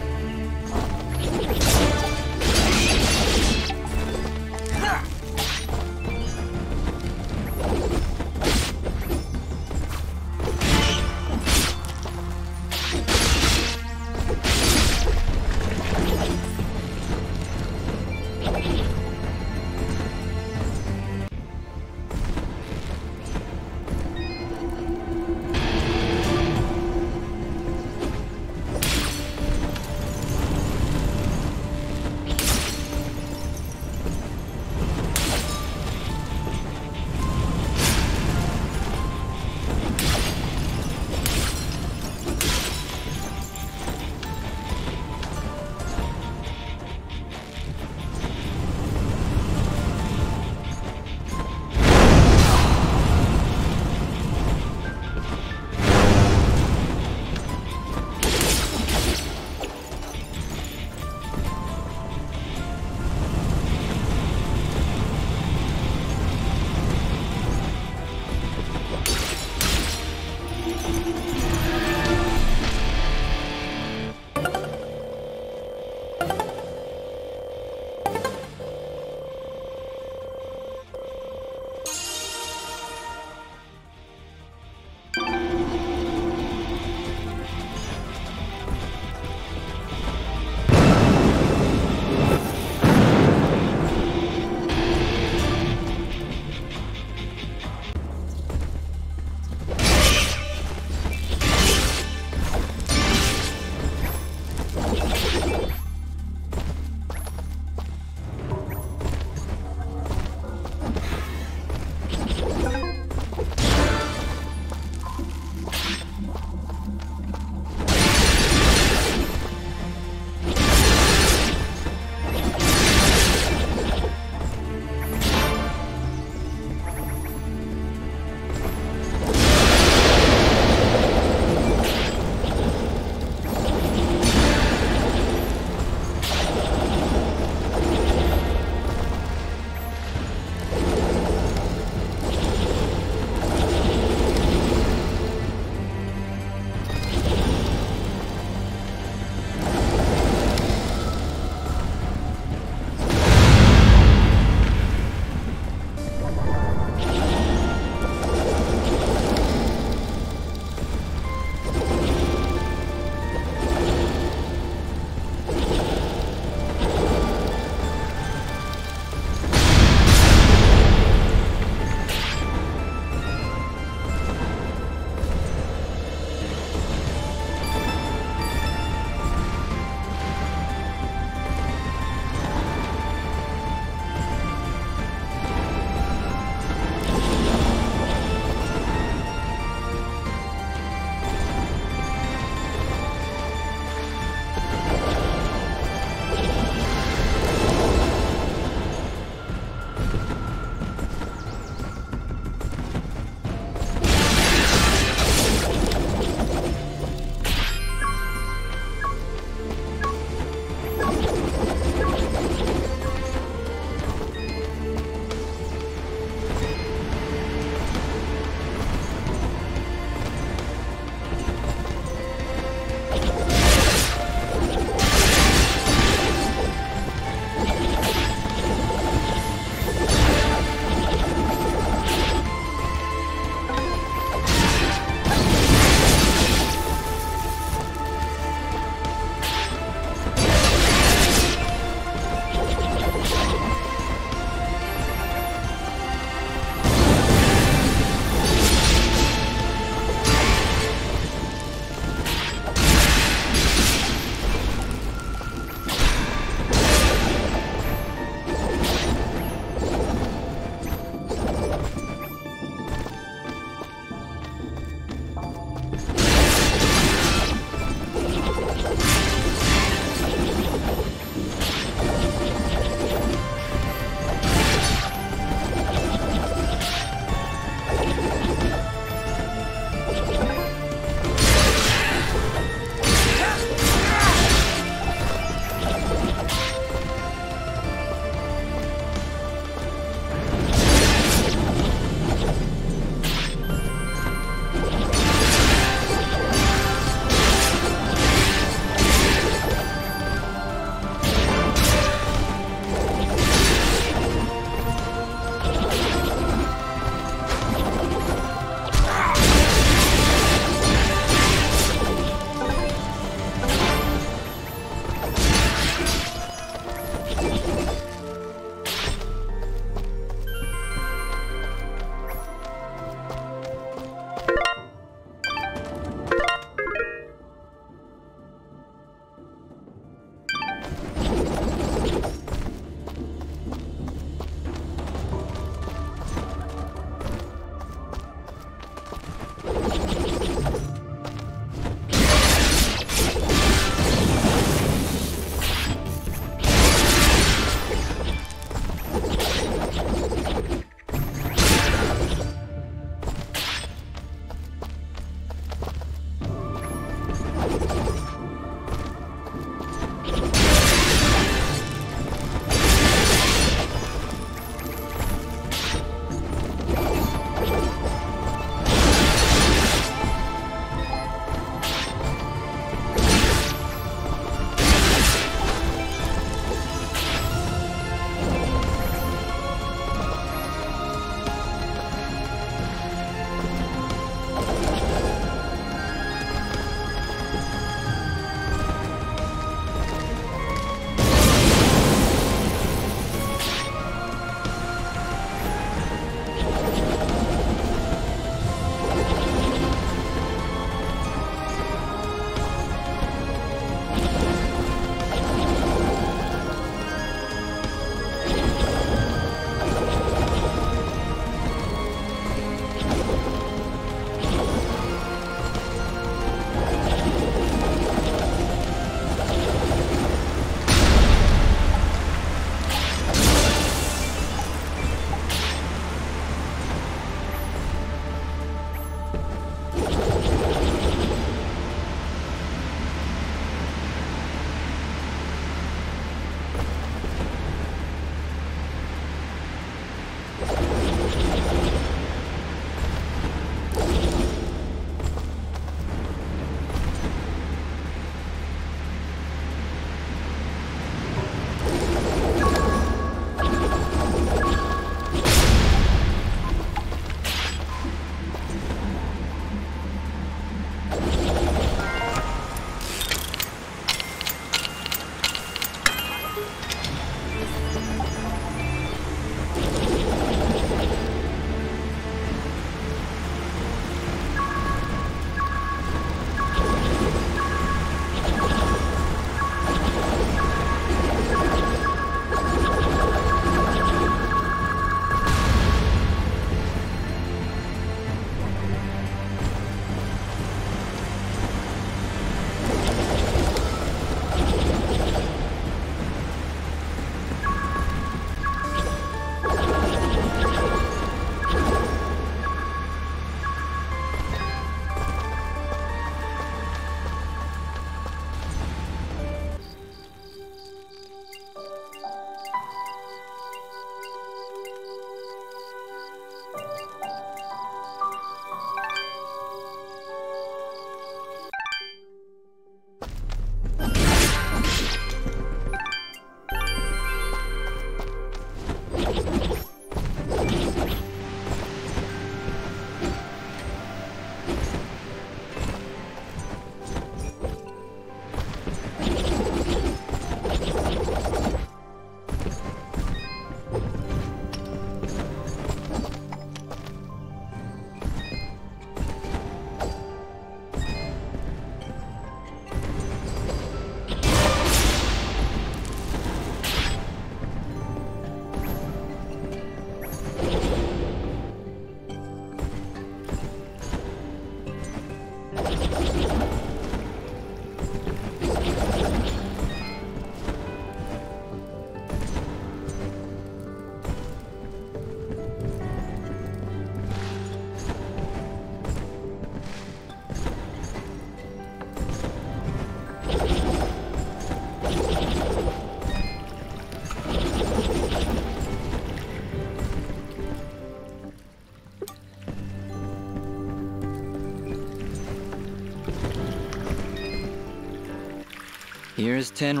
Here's 10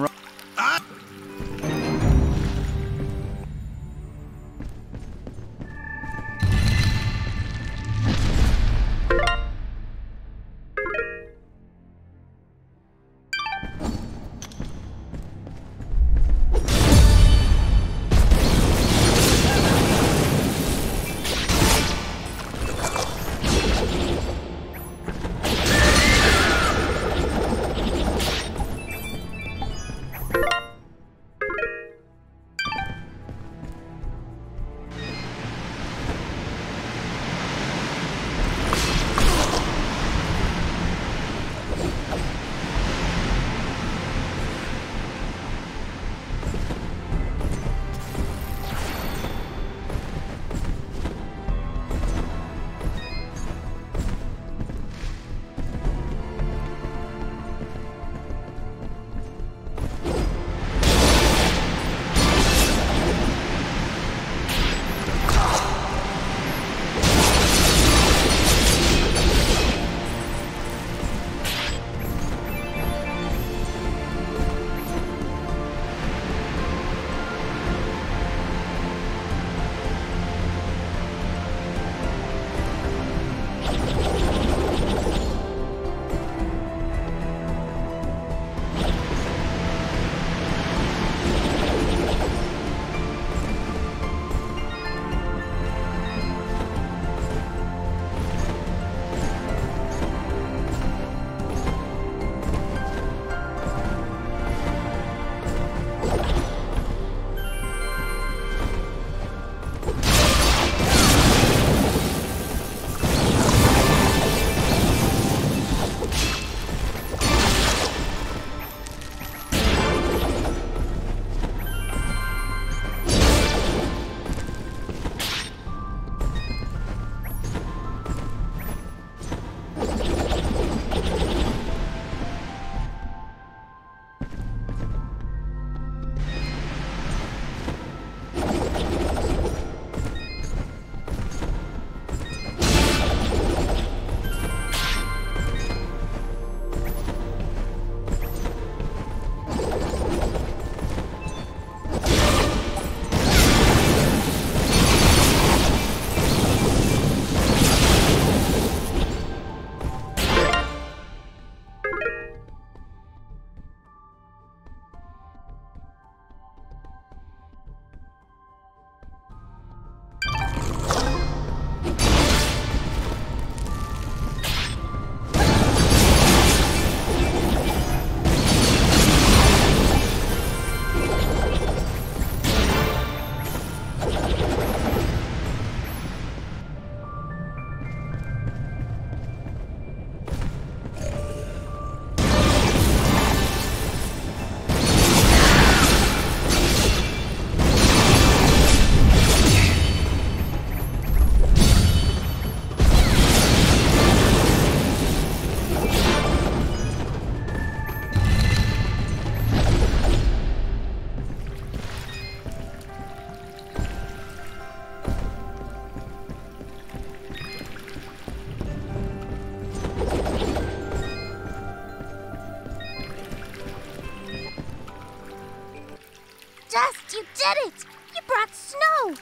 did it! You brought snow!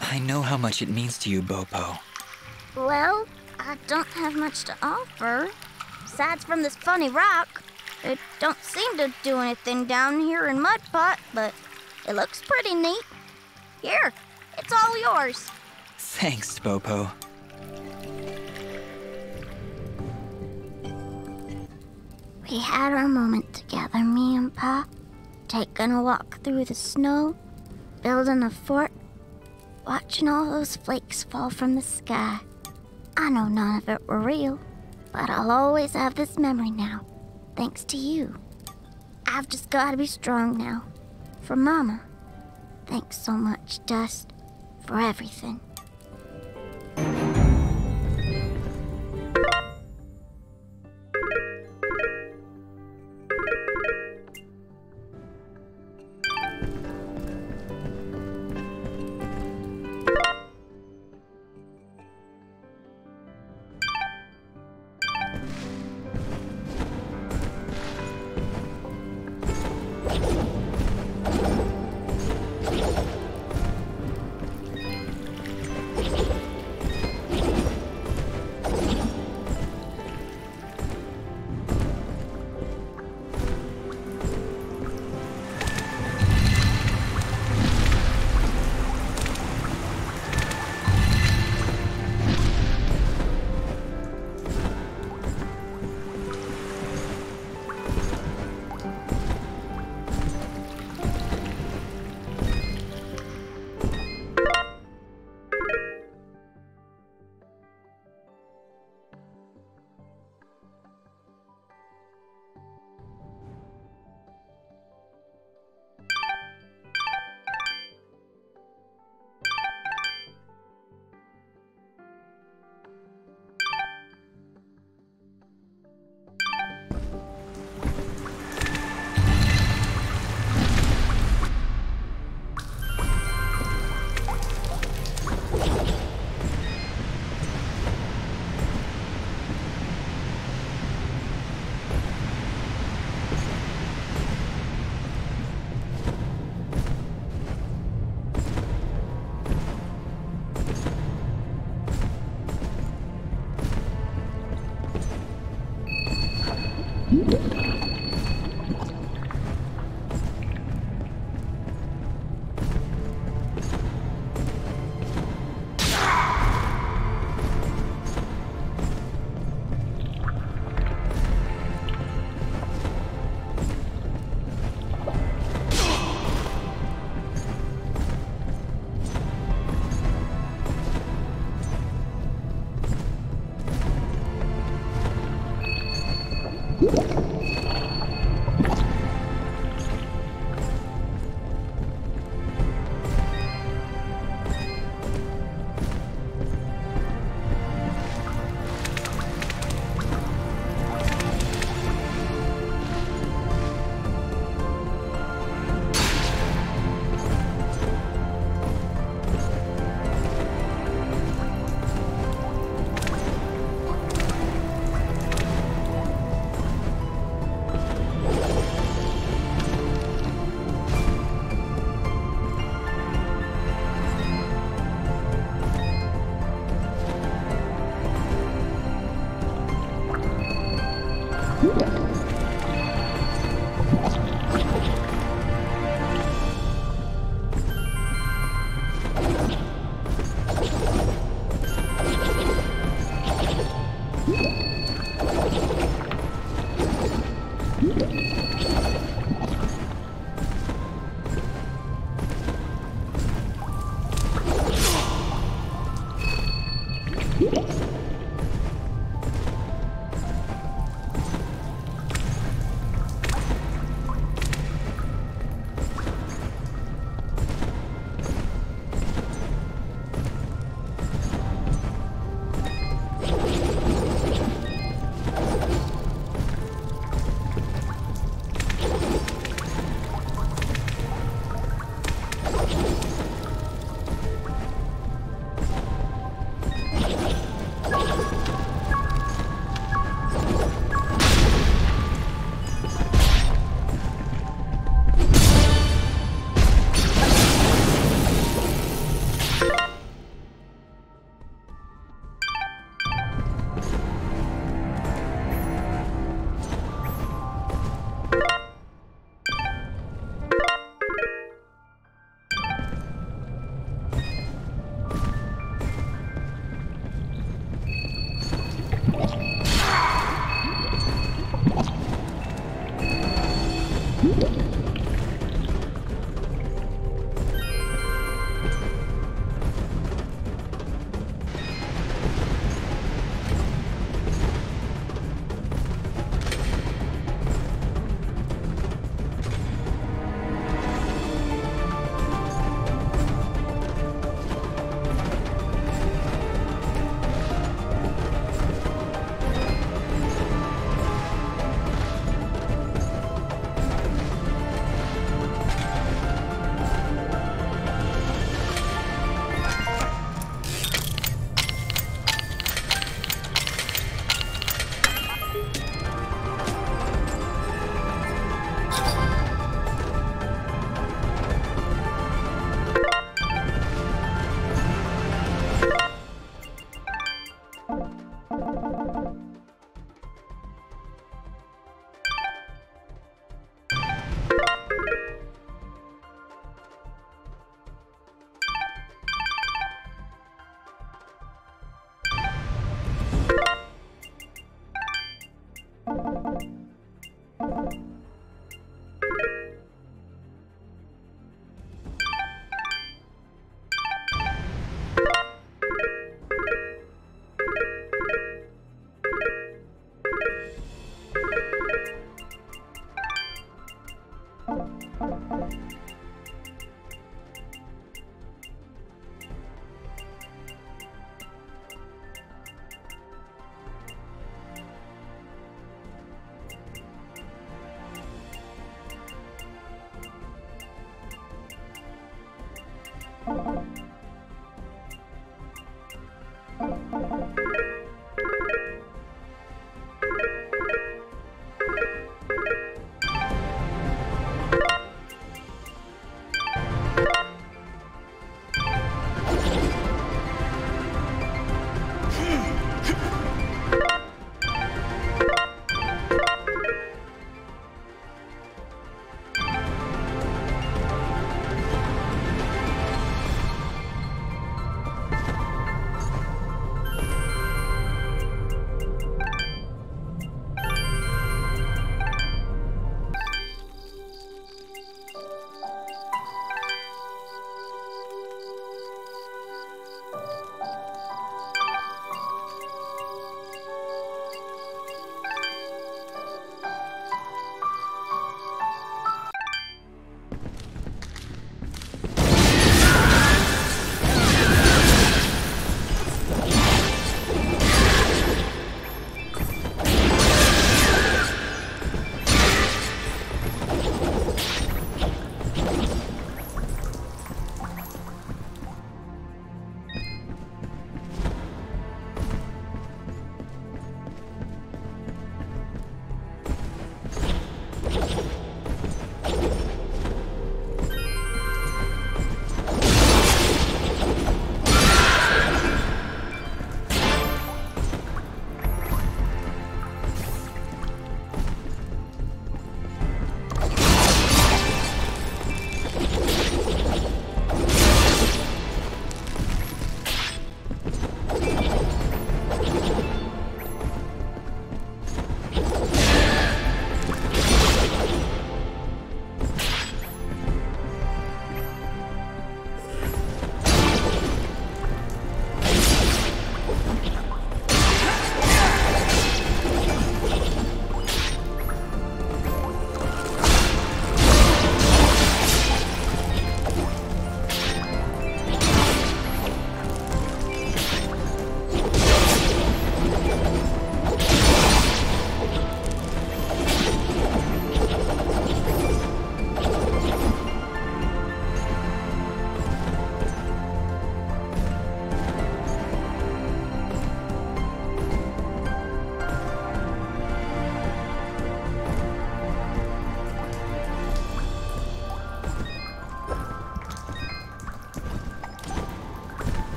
I know how much it means to you, Bopo. Well, I don't have much to offer. Besides from this funny rock. It don't seem to do anything down here in Mudpot, but it looks pretty neat. Here, it's all yours. Thanks, Bopo. We had our moment together, me and Pa. Taking a walk through the snow, building a fort, watching all those flakes fall from the sky. I know none of it were real, but I'll always have this memory now, thanks to you. I've just gotta be strong now, for Mama. Thanks so much, Dust, for everything.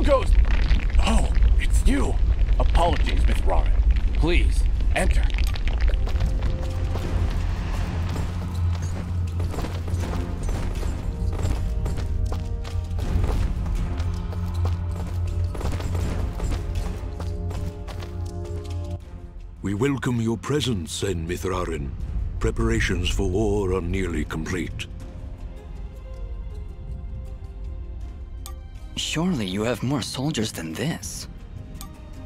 goes... Oh, it's you. Apologies, Miss Rarin. Please, enter. We welcome your presence, Sen Mithrarin. Preparations for war are nearly complete. Surely you have more soldiers than this.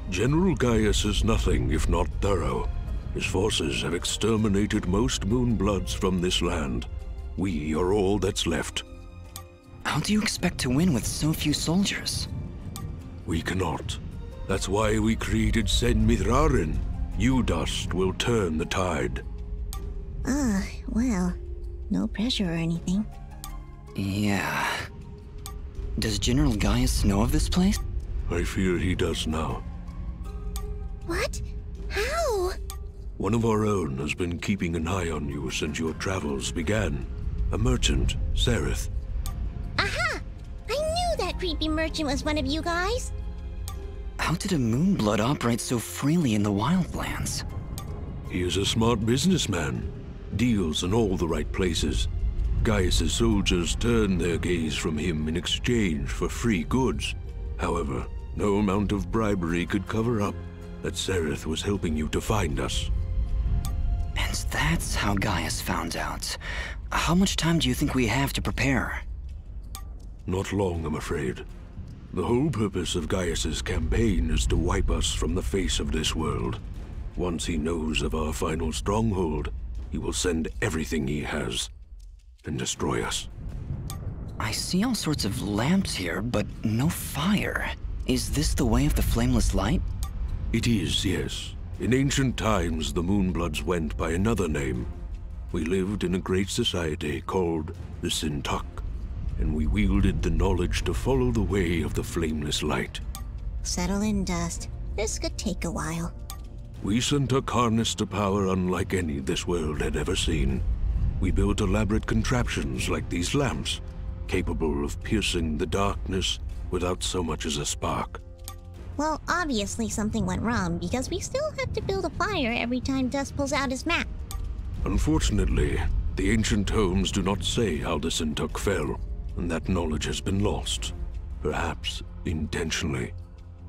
General Gaius is nothing if not thorough. His forces have exterminated most Moonbloods from this land. We are all that's left. How do you expect to win with so few soldiers? We cannot. That's why we created Sen Mithrarin. You, Dust, will turn the tide. Well, no pressure or anything. Yeah. Does General Gaius know of this place? I fear he does now. What? How? One of our own has been keeping an eye on you since your travels began. A merchant, Sereth. Aha! I knew that creepy merchant was one of you guys. How did a Moonblood operate so freely in the Wildlands? He is a smart businessman. Deals in all the right places. Gaius' soldiers turned their gaze from him in exchange for free goods. However, no amount of bribery could cover up that Sereth was helping you to find us. And that's how Gaius found out. How much time do you think we have to prepare? Not long, I'm afraid. The whole purpose of Gaius' campaign is to wipe us from the face of this world. Once he knows of our final stronghold, he will send everything he has and destroy us. I see all sorts of lamps here, but no fire. Is this the way of the flameless light? It is, yes. In ancient times, the Moonbloods went by another name. We lived in a great society called the Sintak, and we wielded the knowledge to follow the way of the flameless light. Settle in, Dust. This could take a while. We Sintak harnessed a power unlike any this world had ever seen. We built elaborate contraptions like these lamps, capable of piercing the darkness without so much as a spark. Well, obviously something went wrong, because we still have to build a fire every time Dust pulls out his map. Unfortunately, the ancient tomes do not say how the Sintuk fell, and that knowledge has been lost. Perhaps intentionally.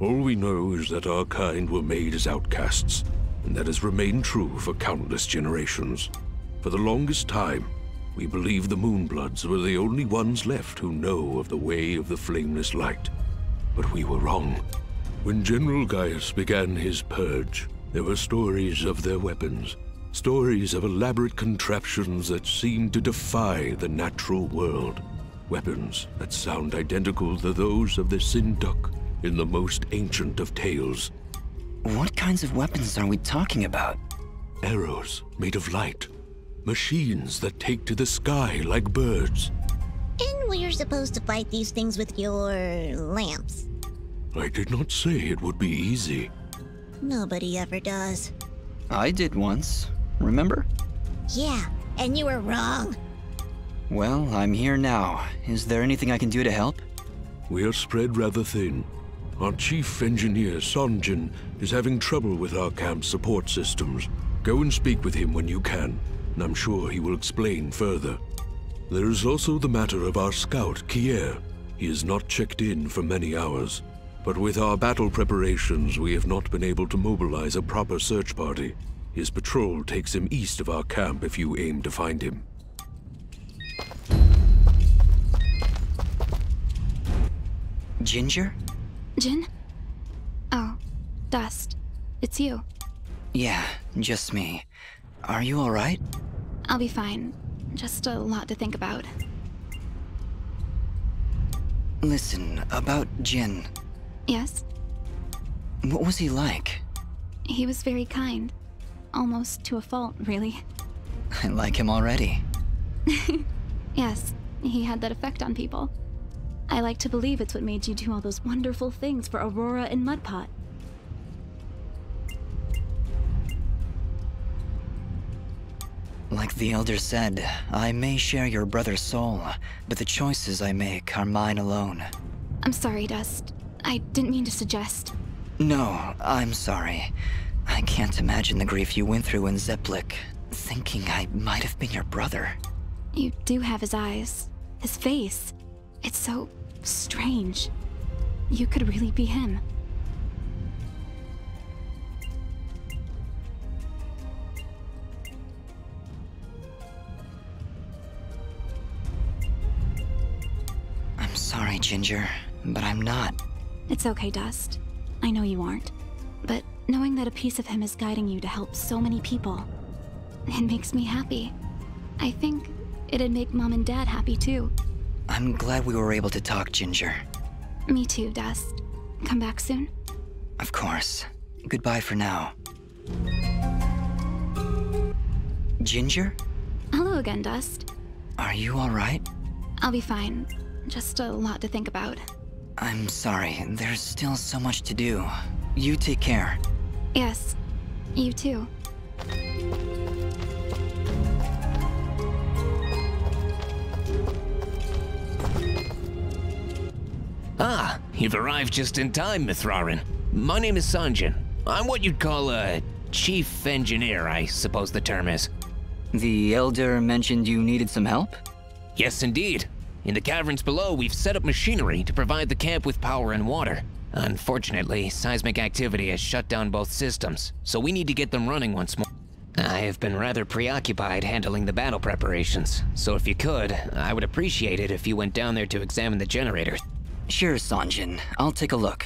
All we know is that our kind were made as outcasts, and that has remained true for countless generations. For the longest time, we believed the Moonbloods were the only ones left who know of the way of the flameless light. But we were wrong. When General Gaius began his purge, there were stories of their weapons, stories of elaborate contraptions that seemed to defy the natural world. Weapons that sound identical to those of the Sintuk in the most ancient of tales. What kinds of weapons are we talking about? Arrows made of light. Machines that take to the sky like birds. And we're supposed to fight these things with your lamps. I did not say it would be easy. Nobody ever does. I did once, remember? Yeah, and you were wrong. Well, I'm here now. Is there anything I can do to help? We are spread rather thin. Our chief engineer, Sonjin, is having trouble with our camp's support systems. Go and speak with him when you can, and I'm sure he will explain further. There is also the matter of our scout, Kier. He has not checked in for many hours. But with our battle preparations, we have not been able to mobilize a proper search party. His patrol takes him east of our camp if you aim to find him. Ginger? Jin? Oh, Dust. It's you. Yeah, just me. Are you alright? I'll be fine. Just a lot to think about. Listen, about Jin. Yes? What was he like? He was very kind. Almost to a fault, really. I like him already. Yes, he had that effect on people. I like to believe it's what made you do all those wonderful things for Aurora and Mudpot. Like the Elder said, I may share your brother's soul, but the choices I make are mine alone. I'm sorry, Dust. I didn't mean to suggest. No, I'm sorry. I can't imagine the grief you went through in Zeplik, thinking I might have been your brother. You do have his eyes. His face. It's so strange. You could really be him. I'm sorry, Ginger, but I'm not. It's okay, Dust. I know you aren't. But knowing that a piece of him is guiding you to help so many people, it makes me happy. I think it'd make Mom and Dad happy too. I'm glad we were able to talk, Ginger. Me too, Dust. Come back soon? Of course. Goodbye for now. Ginger? Hello again, Dust. Are you alright? I'll be fine. Just a lot to think about. I'm sorry. There's still so much to do. You take care. Yes. You too. Ah, you've arrived just in time, Mithrarin. My name is Sanjin. I'm what you'd call a chief engineer, I suppose the term is. The Elder mentioned you needed some help? Yes, indeed. In the caverns below, we've set up machinery to provide the camp with power and water. Unfortunately, seismic activity has shut down both systems, so we need to get them running once more. I have been rather preoccupied handling the battle preparations, so if you could, I would appreciate it if you went down there to examine the generator. Sure, Sanjin. I'll take a look.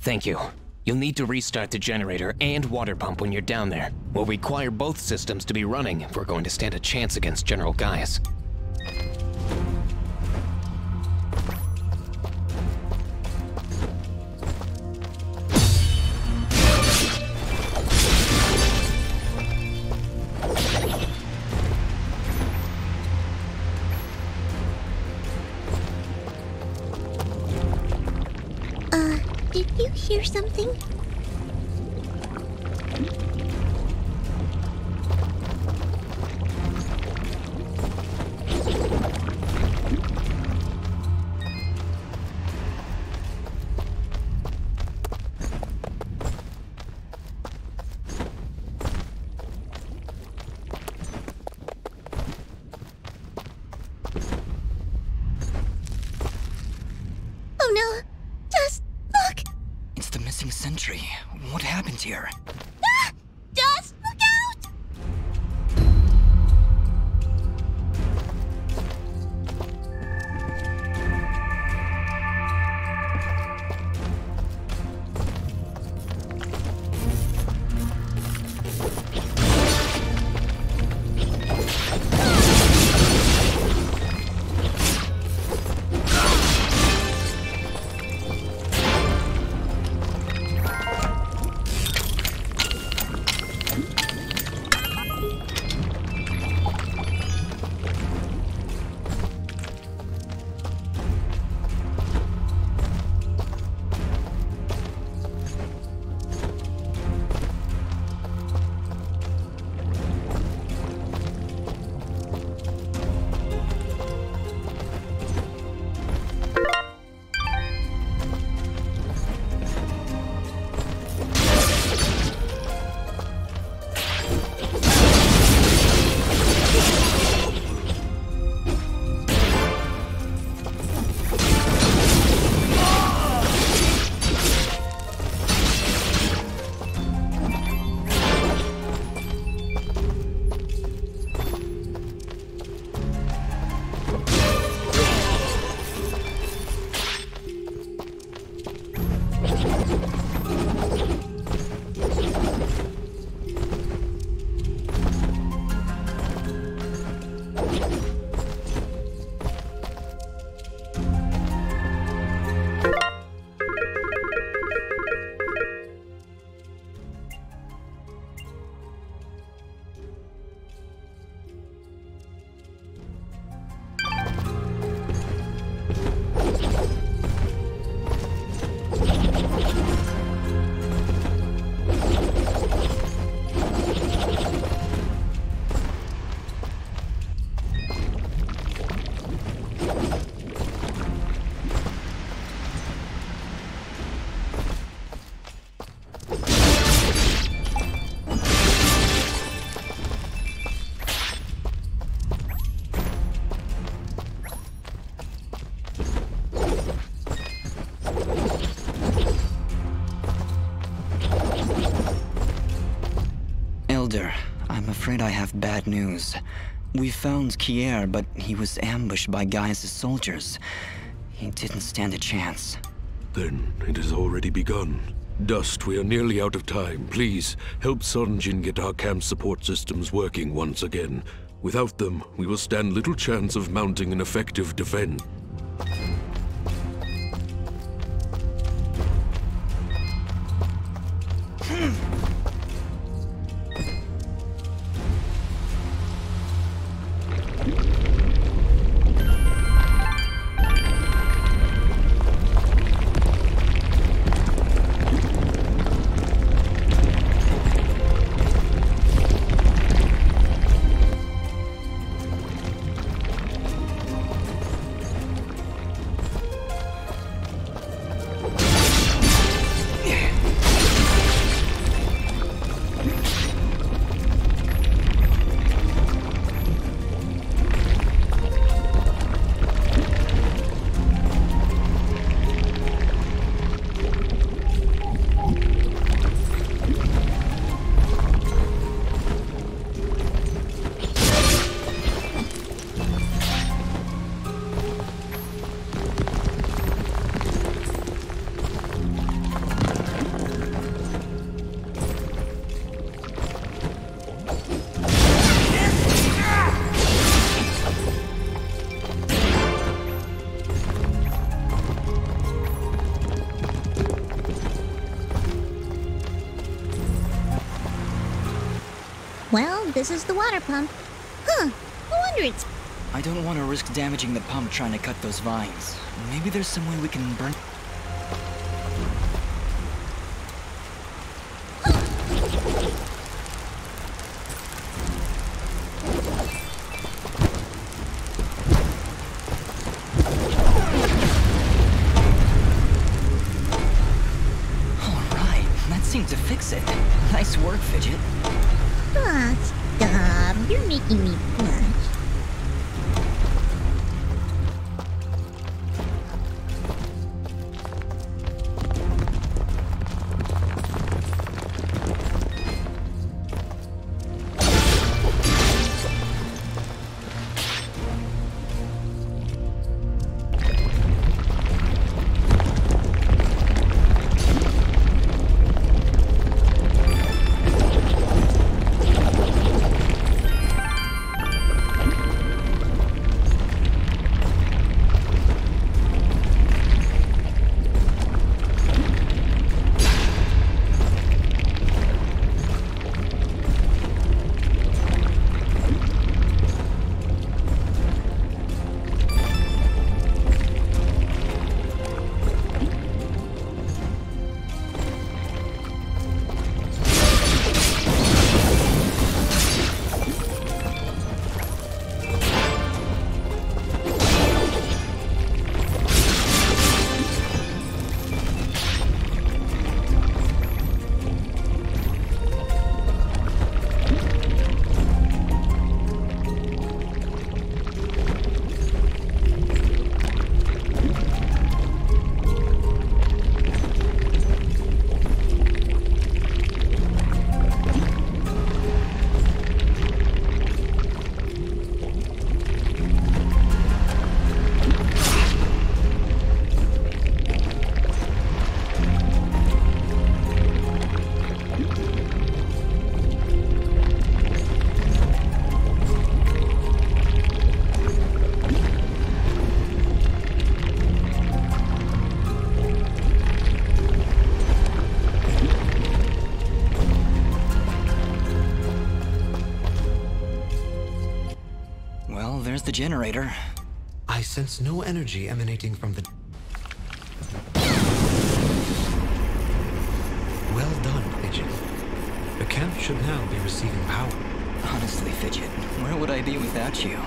Thank you. You'll need to restart the generator and water pump when you're down there. We'll require both systems to be running if we're going to stand a chance against General Gaius. Did you hear something? entry. What happened here? Ah! Dust, look out! I'm afraid I have bad news. We found Kier, but he was ambushed by Gaius' soldiers. He didn't stand a chance. Then it has already begun. Dust, we are nearly out of time. Please, help Sunjin get our camp support systems working once again. Without them, we will stand little chance of mounting an effective defense. Well, this is the water pump. Huh, no wonder it's... I don't want to risk damaging the pump trying to cut those vines. Maybe there's some way we can burn... Alright, that seemed to fix it. Nice work, Fidget. Ah, stop. You're making me blush. generator. I sense no energy emanating from the... Well done, Fidget. The camp should now be receiving power. Honestly, Fidget, where would I be without you?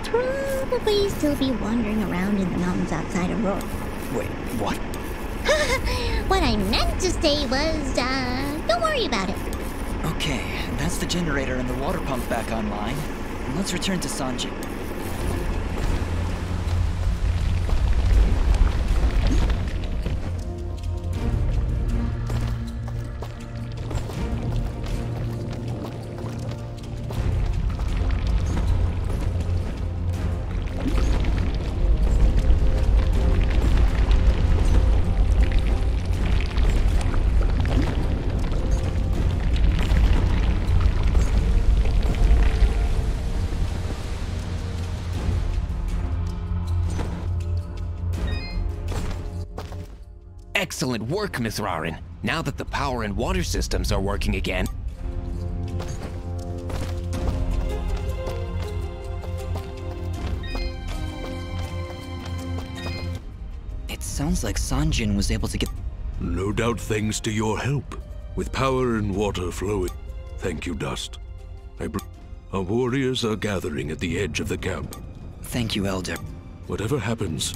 Probably still be wandering around in the mountains outside Aurora. Wait, what? What I meant to say was, don't worry about it. Okay, that's the generator and the water pump back online. Let's return to Sanjin. Excellent work, Miss Rarin. Now that the power and water systems are working again... It sounds like Sanjin was able to get... No doubt thanks to your help. With power and water flowing. Thank you, Dust. Our warriors are gathering at the edge of the camp. Thank you, Elder. Whatever happens,